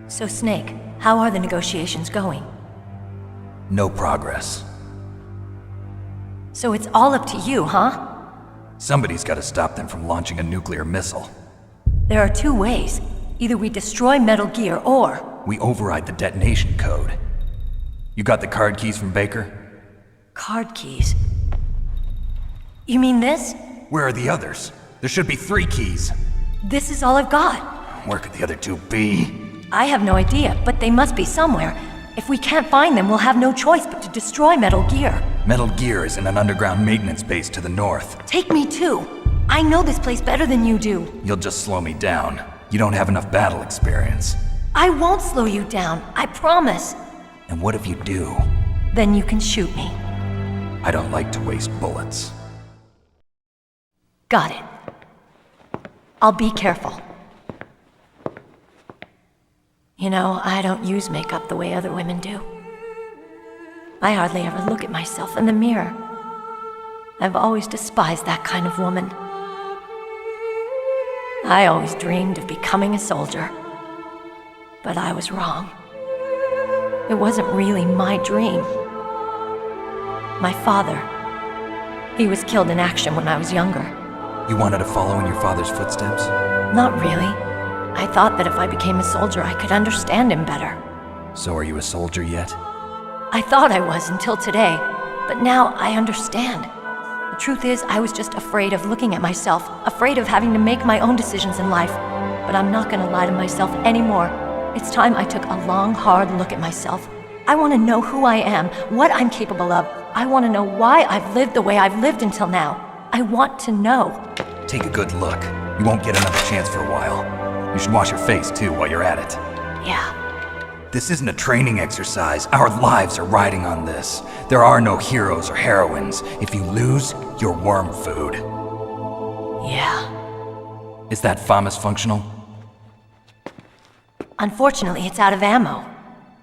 So Snake, how are the negotiations going? No progress. So it's all up to you, huh? Somebody's got to stop them from launching a nuclear missile. There are two ways. Either we destroy Metal Gear or... We override the detonation code. You got the card keys from Baker? Card keys? You mean this? Where are the others? There should be 3 keys. This is all I've got. Where could the other 2 be? I have no idea, but they must be somewhere. If we can't find them, we'll have no choice but to destroy Metal Gear. Metal Gear is in an underground maintenance base to the north. Take me too. I know this place better than you do. You'll just slow me down. You don't have enough battle experience. I won't slow you down, I promise. And what if you do? Then you can shoot me. I don't like to waste bullets. Got it. I'll be careful. You know, I don't use makeup the way other women do. I hardly ever look at myself in the mirror. I've always despised that kind of woman. I always dreamed of becoming a soldier. But I was wrong. It wasn't really my dream. My father, he was killed in action when I was younger. You wanted to follow in your father's footsteps? Not really. I thought that if I became a soldier, I could understand him better. So are you a soldier yet? I thought I was until today, but now I understand. The truth is, I was just afraid of looking at myself, afraid of having to make my own decisions in life. But I'm not gonna lie to myself anymore. It's time I took a long, hard look at myself. I want to know who I am, what I'm capable of. I want to know why I've lived the way I've lived until now. I want to know. Take a good look. You won't get another chance for a while. You should wash your face, too, while you're at it. Yeah. This isn't a training exercise. Our lives are riding on this. There are no heroes or heroines. If you lose, you're worm food. Yeah. Is that FAMAS functional? Unfortunately, it's out of ammo.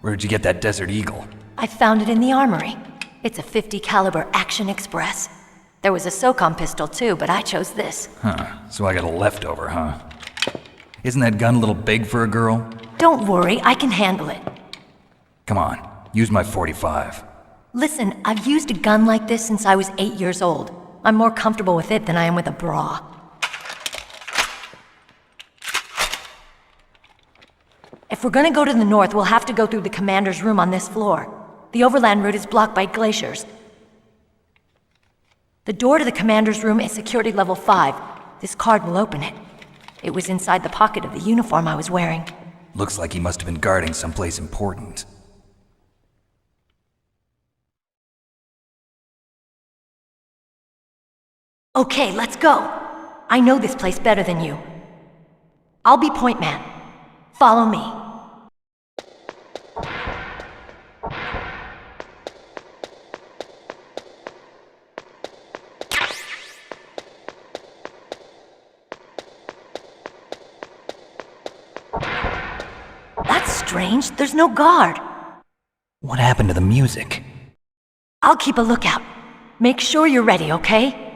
Where'd you get that Desert Eagle? I found it in the armory. It's a .50 caliber Action Express. There was a SOCOM pistol too, but I chose this. Huh, so I got a leftover, huh? Isn't that gun a little big for a girl? Don't worry, I can handle it. Come on, use my .45. Listen, I've used a gun like this since I was 8 years old. I'm more comfortable with it than I am with a bra. If we're gonna go to the north, we'll have to go through the commander's room on this floor. The overland route is blocked by glaciers. The door to the commander's room is security level 5. This card will open it. It was inside the pocket of the uniform I was wearing. Looks like he must have been guarding someplace important. Okay, let's go. I know this place better than you. I'll be point man. Follow me. That's strange. There's no guard. What happened to the music? I'll keep a lookout. Make sure you're ready, okay?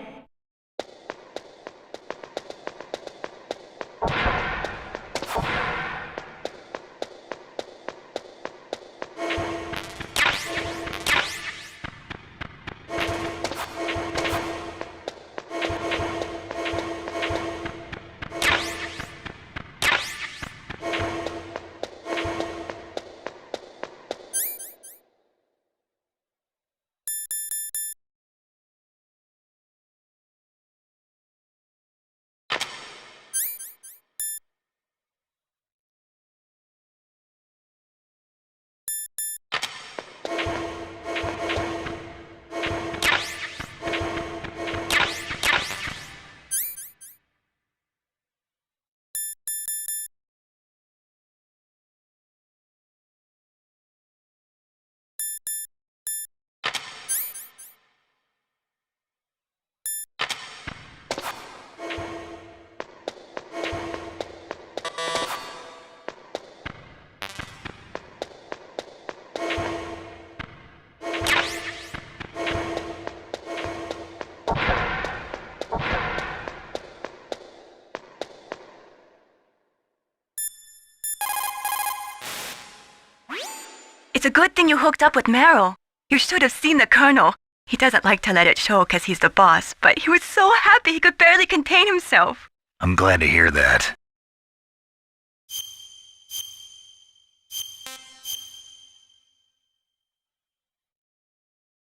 It's a good thing you hooked up with Meryl. You should have seen the Colonel. He doesn't like to let it show because he's the boss, but he was so happy he could barely contain himself. I'm glad to hear that.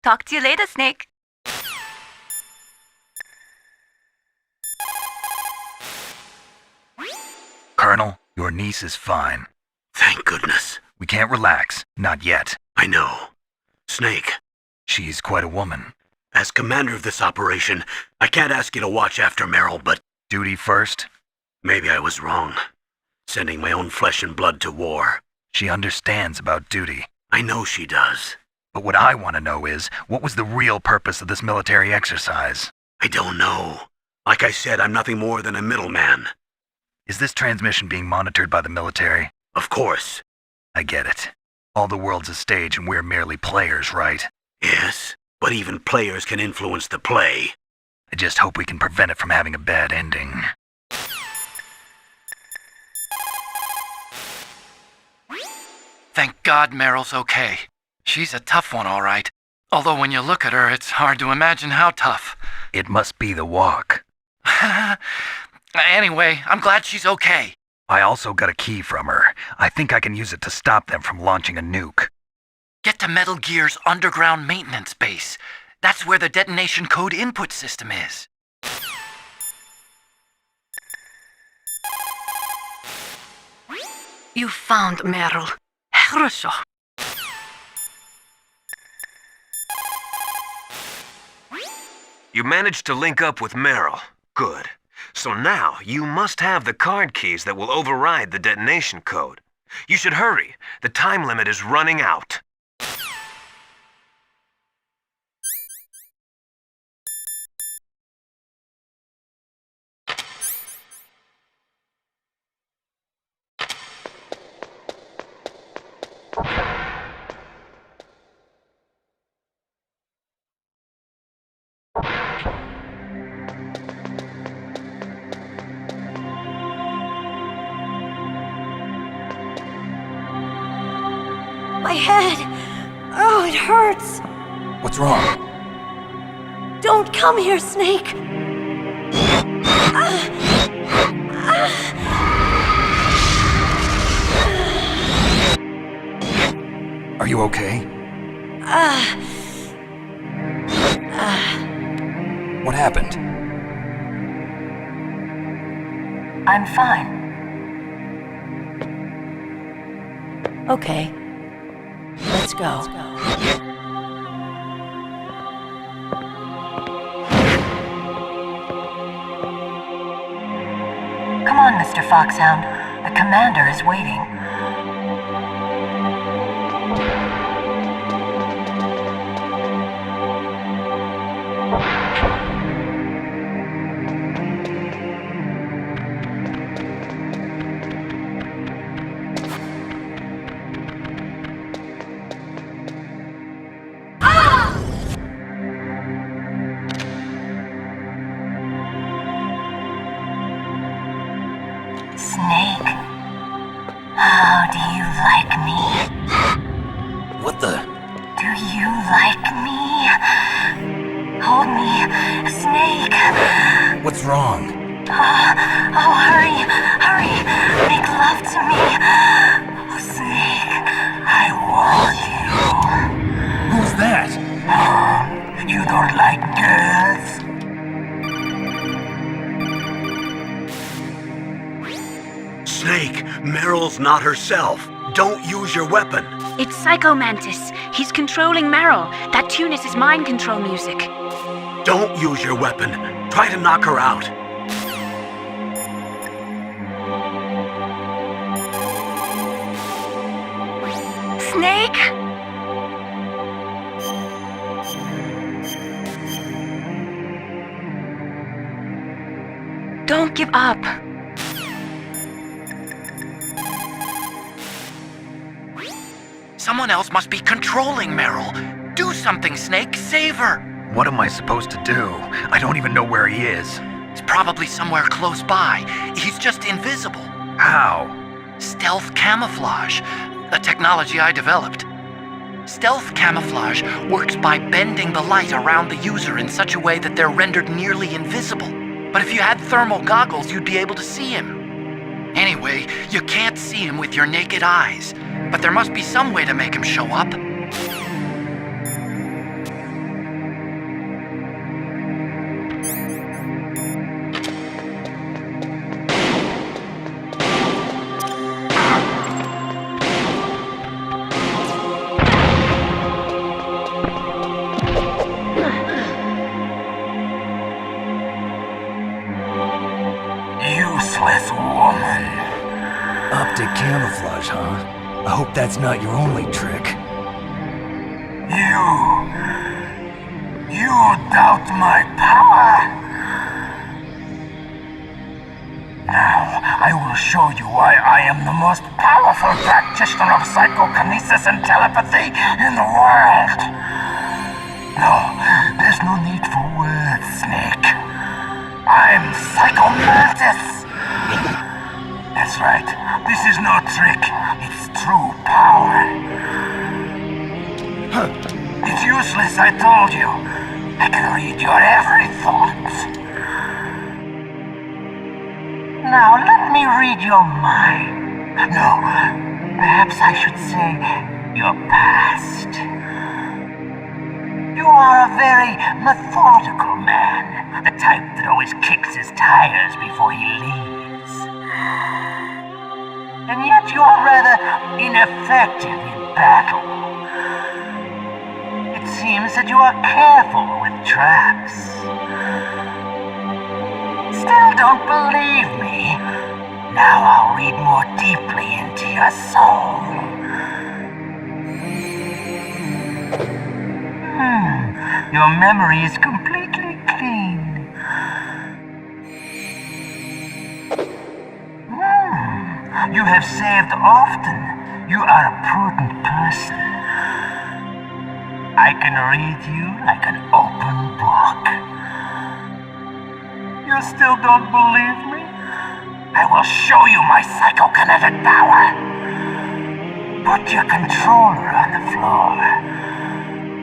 Talk to you later, Snake. Colonel, your niece is fine. Thank goodness. We can't relax. Not yet. I know. Snake, She's quite a woman. as commander of this operation, I can't ask you to watch after Meryl, but Duty first? maybe I was wrong. Sending my own flesh and blood to war. She understands about duty. I know she does. But what I want to know is, what was the real purpose of this military exercise? I don't know. Like I said, I'm nothing more than a middleman. Is this transmission being monitored by the military? Of course. I get it. All the world's a stage and we're merely players, right? Yes, but even players can influence the play. I just hope we can prevent it from having a bad ending. Thank God Meryl's okay. She's a tough one, all right. Although when you look at her, it's hard to imagine how tough. It must be the walk. Anyway, I'm glad she's okay. I also got a key from her. I think I can use it to stop them from launching a nuke. Get to Metal Gear's underground maintenance base. That's where the detonation code input system is. You found Meryl. Хорошо. You managed to link up with Meryl. Good. So now, you must have the card keys that will override the detonation code. You should hurry. The time limit is running out. My head! Oh, it hurts! What's wrong? Don't come here, Snake! Are you okay? What happened? I'm fine. Okay. Let's go. Come on, Mr. Foxhound. The commander is waiting. Snake, how do you like me? What the? Do you like me? Hold me, Snake. What's wrong? Oh, hurry, hurry, make love to me. Oh, Snake, I want you. Who's that? You don't like girls? Snake, Meryl's not herself. Don't use your weapon. It's Psycho Mantis. He's controlling Meryl. That tune is his mind control music. Don't use your weapon. Try to knock her out. Snake? Don't give up. Someone else must be controlling Meryl. Do something, Snake. Save her. What am I supposed to do? I don't even know where he is. He's probably somewhere close by. He's just invisible. How? Stealth camouflage, a technology I developed. Stealth camouflage works by bending the light around the user in such a way that they're rendered nearly invisible. But if you had thermal goggles, you'd be able to see him. Anyway, you can't see him with your naked eyes, but there must be some way to make him show up. Useless woman. Optic camouflage, huh? I hope that's not your only trick. You doubt my power? Now, I will show you why I am the most powerful practitioner of psychokinesis and telepathy in the world. No, there's no need for words, Snake. I'm Psycho Mantis! That's right. This is no trick. It's true power. It's useless, I told you. I can read your every thought. Now let me read your mind. No, perhaps I should say your past. You are a very methodical man. The type that always kicks his tires before he leaves. And yet you are rather ineffective in battle. It seems that you are careful with traps. Still don't believe me? Now I'll read more deeply into your soul. Your memory is completely clean. You have saved often. You are a prudent person. I can read you like an open book. You still don't believe me? I will show you my psychokinetic power. Put your controller on the floor.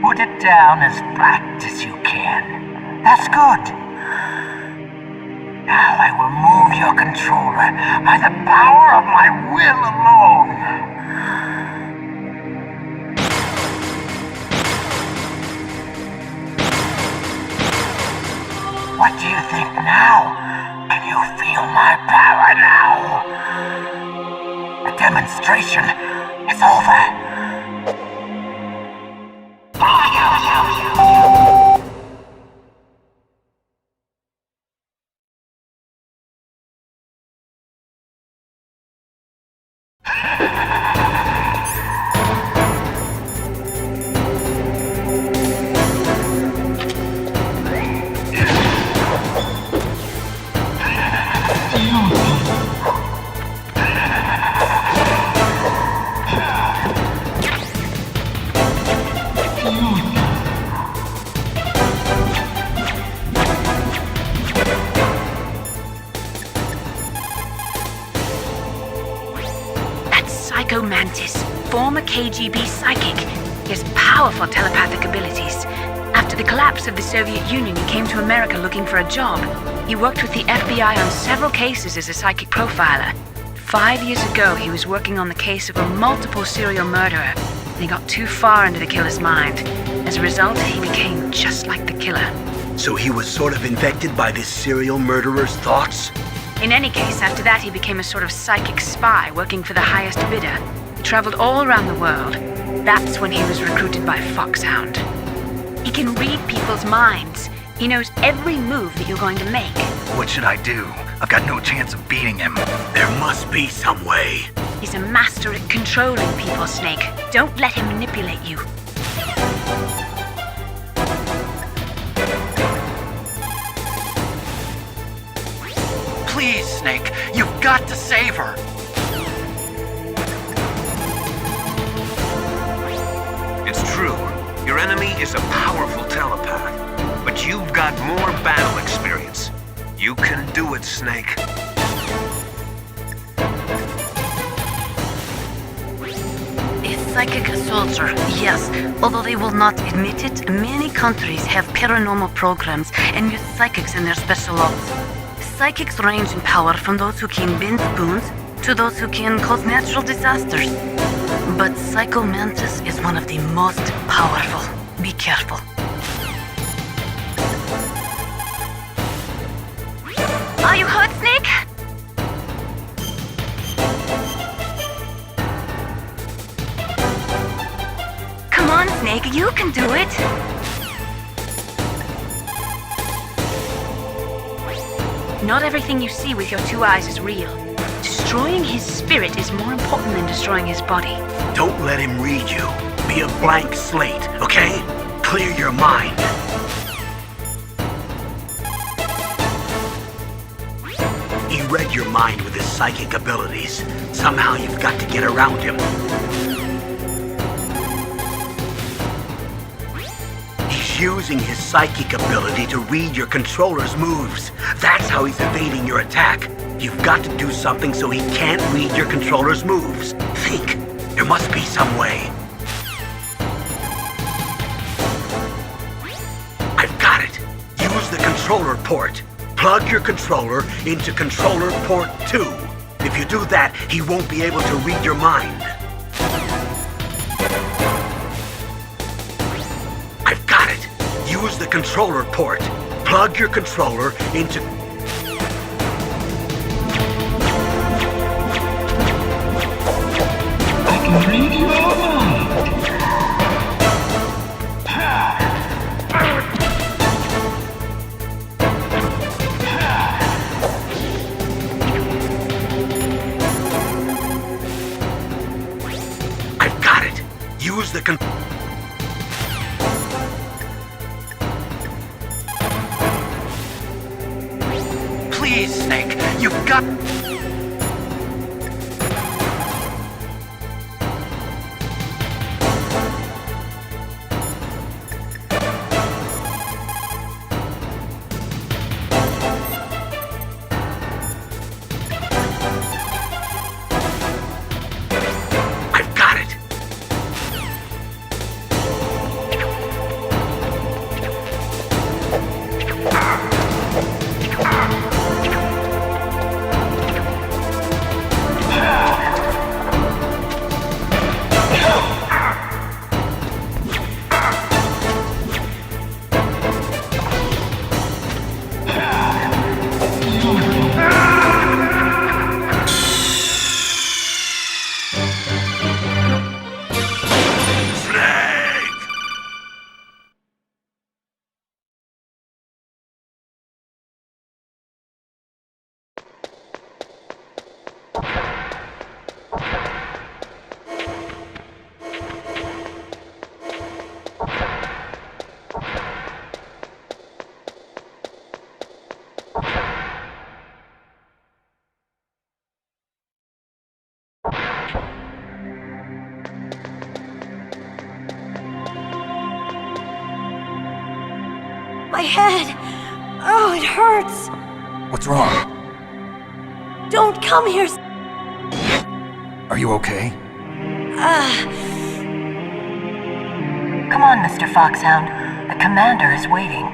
Put it down as flat as you can. That's good. Now I will move your controller by the power of my will alone. What do you think now? Can you feel my power now? The demonstration is over. Psycho Mantis, former KGB psychic. He has powerful telepathic abilities. After the collapse of the Soviet Union, he came to America looking for a job. He worked with the FBI on several cases as a psychic profiler. 5 years ago, he was working on the case of a multiple serial murderer, and he got too far into the killer's mind. As a result, he became just like the killer. So he was sort of infected by this serial murderer's thoughts? In any case, after that he became a sort of psychic spy working for the highest bidder. He traveled all around the world. That's when he was recruited by Foxhound. He can read people's minds. He knows every move that you're going to make. What should I do? I've got no chance of beating him. There must be some way. He's a master at controlling people, Snake. Don't let him manipulate you. Please, Snake, you've got to save her. It's true. Your enemy is a powerful telepath. But you've got more battle experience. You can do it, Snake. A psychic soldier, yes. Although they will not admit it, many countries have paranormal programs and use psychics in their special ops. Psychics range in power from those who can bend spoons to those who can cause natural disasters. But Psycho Mantis is one of the most powerful. Be careful. Are you hurt, Snake? Come on, Snake, you can do it. Not everything you see with your two eyes is real. Destroying his spirit is more important than destroying his body. Don't let him read you. Be a blank slate, okay? Clear your mind. He read your mind with his psychic abilities. Somehow you've got to get around him. He's using his psychic ability to read your controller's moves. That's how he's evading your attack. You've got to do something so he can't read your controller's moves. Think. There must be some way. I've got it. Use the controller port. Plug your controller into controller port 2. If you do that, he won't be able to read your mind. I've got it. Use the controller port. Plug your controller into... I can read your mind. I've got it. Use the Please, Snake, you've got... I've got it. My head. Oh, it hurts. What's wrong? Don't come here. Are you okay? Come on, Mr. Foxhound. The commander is waiting.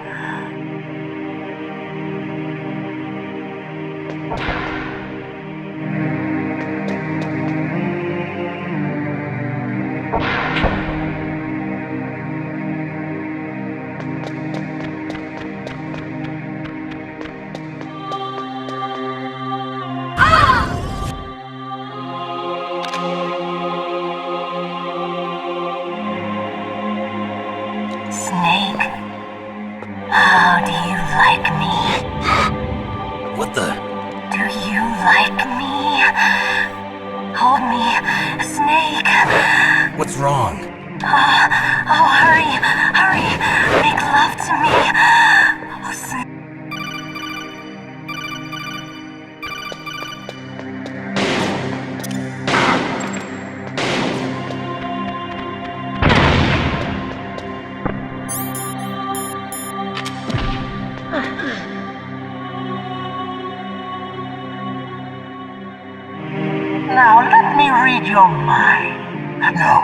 Snake, how do you like me? What the? Do you like me? Hold me, Snake. What's wrong? Oh, hurry, hurry. Make love to me. Oh, Snake. Now let me read your mind. No.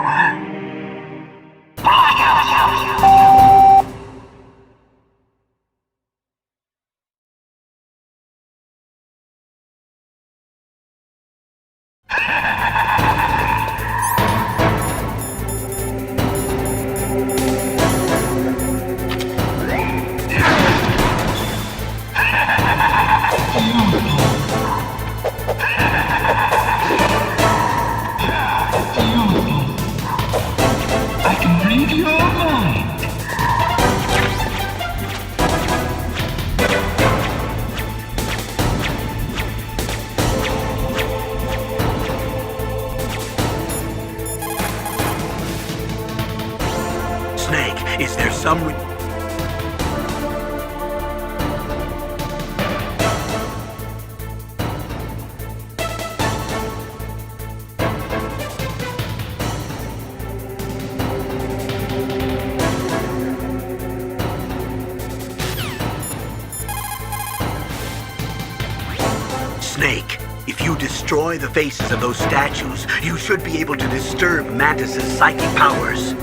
I can read your mind. Snake, is there some... Snake, if you destroy the faces of those statues, you should be able to disturb Mantis's psychic powers.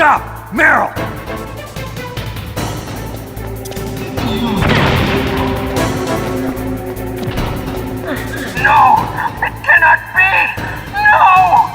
Stop! Meryl! No! It cannot be! No!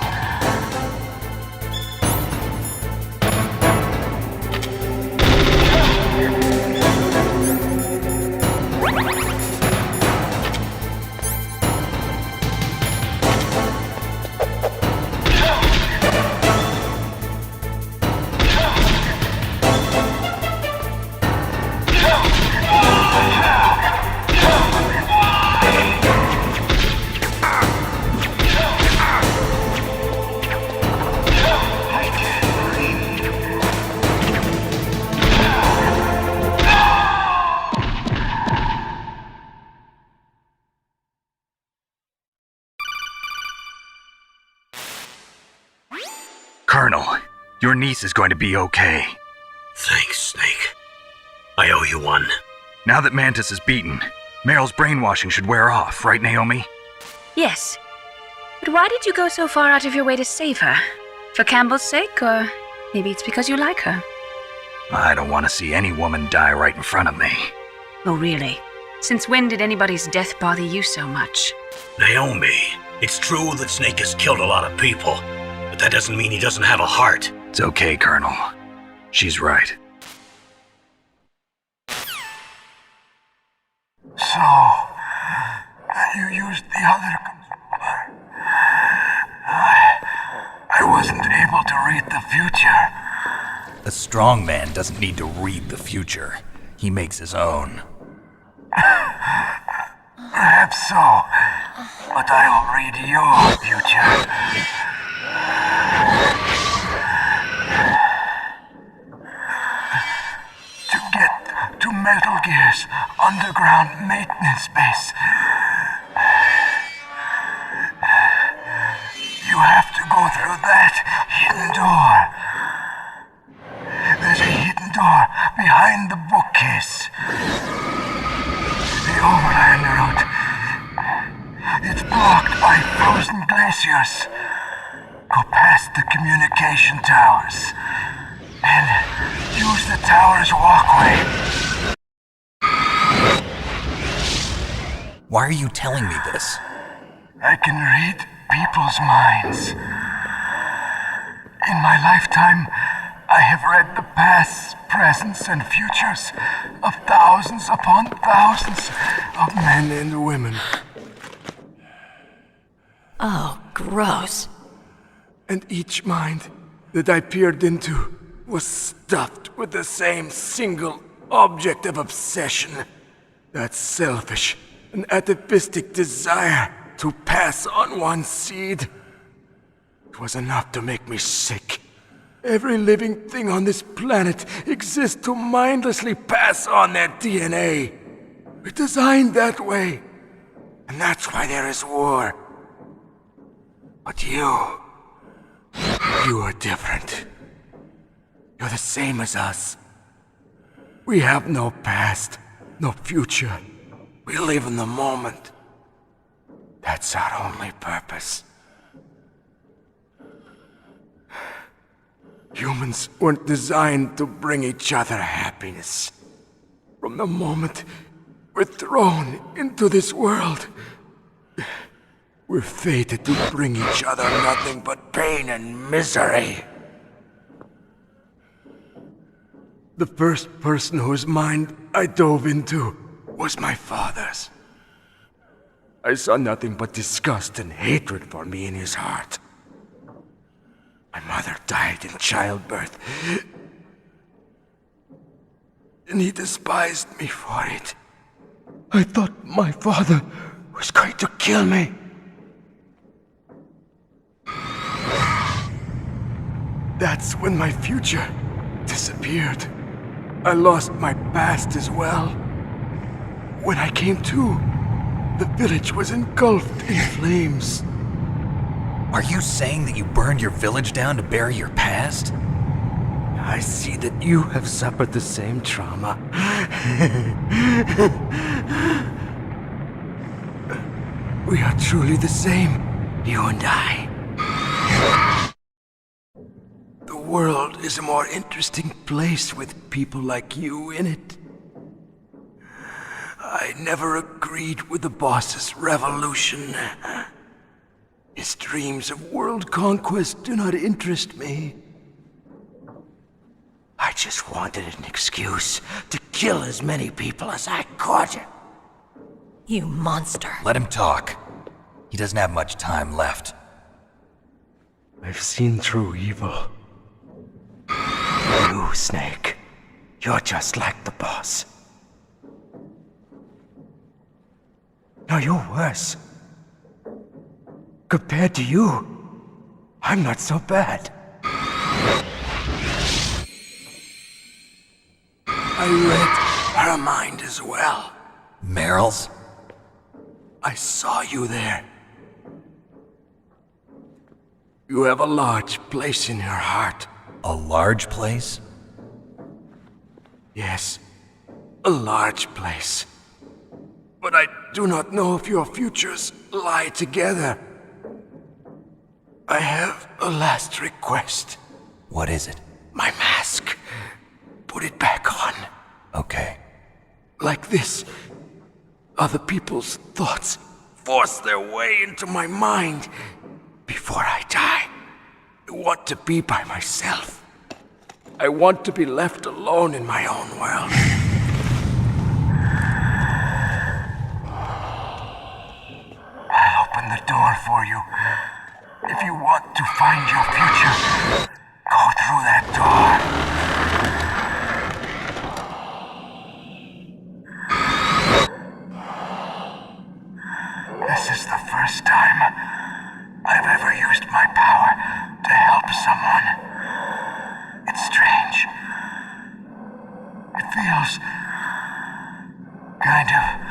Colonel, your niece is going to be okay. Thanks, Snake. I owe you one. Now that Mantis is beaten, Meryl's brainwashing should wear off, right, Naomi? Yes. But why did you go so far out of your way to save her? For Campbell's sake, or maybe it's because you like her? I don't want to see any woman die right in front of me. Oh, really? Since when did anybody's death bother you so much? Naomi, it's true that Snake has killed a lot of people, but that doesn't mean he doesn't have a heart. It's okay, Colonel. She's right. So, you used the other controller. I wasn't able to read the future. A strong man doesn't need to read the future. He makes his own. Perhaps so, but I'll read your future. To get to Metal Gear's underground maintenance base, you have to go through that hidden door. There's a hidden door behind the bookcase. The overland route. It's blocked by frozen glaciers. Go past the communication towers and use the tower's walkway. Why are you telling me this? I can read people's minds. In my lifetime, I have read the pasts, presents, and futures of thousands upon thousands of men and women. Oh, gross. And each mind that I peered into was stuffed with the same single object of obsession. That selfish and atavistic desire to pass on one's seed. It was enough to make me sick. Every living thing on this planet exists to mindlessly pass on their DNA. We're designed that way. And that's why there is war. But you are different. You're the same as us. We have no past, no future. We live in the moment. That's our only purpose. Humans weren't designed to bring each other happiness. From the moment we're thrown into this world, we're fated to bring each other nothing but pain and misery. The first person whose mind I dove into was my father's. I saw nothing but disgust and hatred for me in his heart. My mother died in childbirth, and he despised me for it. I thought my father was going to kill me. That's when my future disappeared. I lost my past as well. When I came to, the village was engulfed in flames. Are you saying that you burned your village down to bury your past? I see that you have suffered the same trauma. We are truly the same, you and I. The the world is a more interesting place with people like you in it. I never agreed with the boss's revolution. His dreams of world conquest do not interest me. I just wanted an excuse to kill as many people as I could. You monster. Let him talk. He doesn't have much time left. I've seen through evil. You, Snake, you're just like the boss. No, you're worse. Compared to you, I'm not so bad. I read her mind as well. Meryl's? I saw you there. You have a large place in your heart. A large place? Yes, a large place. But I do not know if your futures lie together. I have a last request. What is it? My mask. Put it back on. Okay. Like this, other people's thoughts force their way into my mind. Before I die, I want to be by myself. I want to be left alone in my own world. I'll open the door for you. If you want to find your future, go through that door. This is the first time I've ever used my power to help someone. It's strange. It feels kind of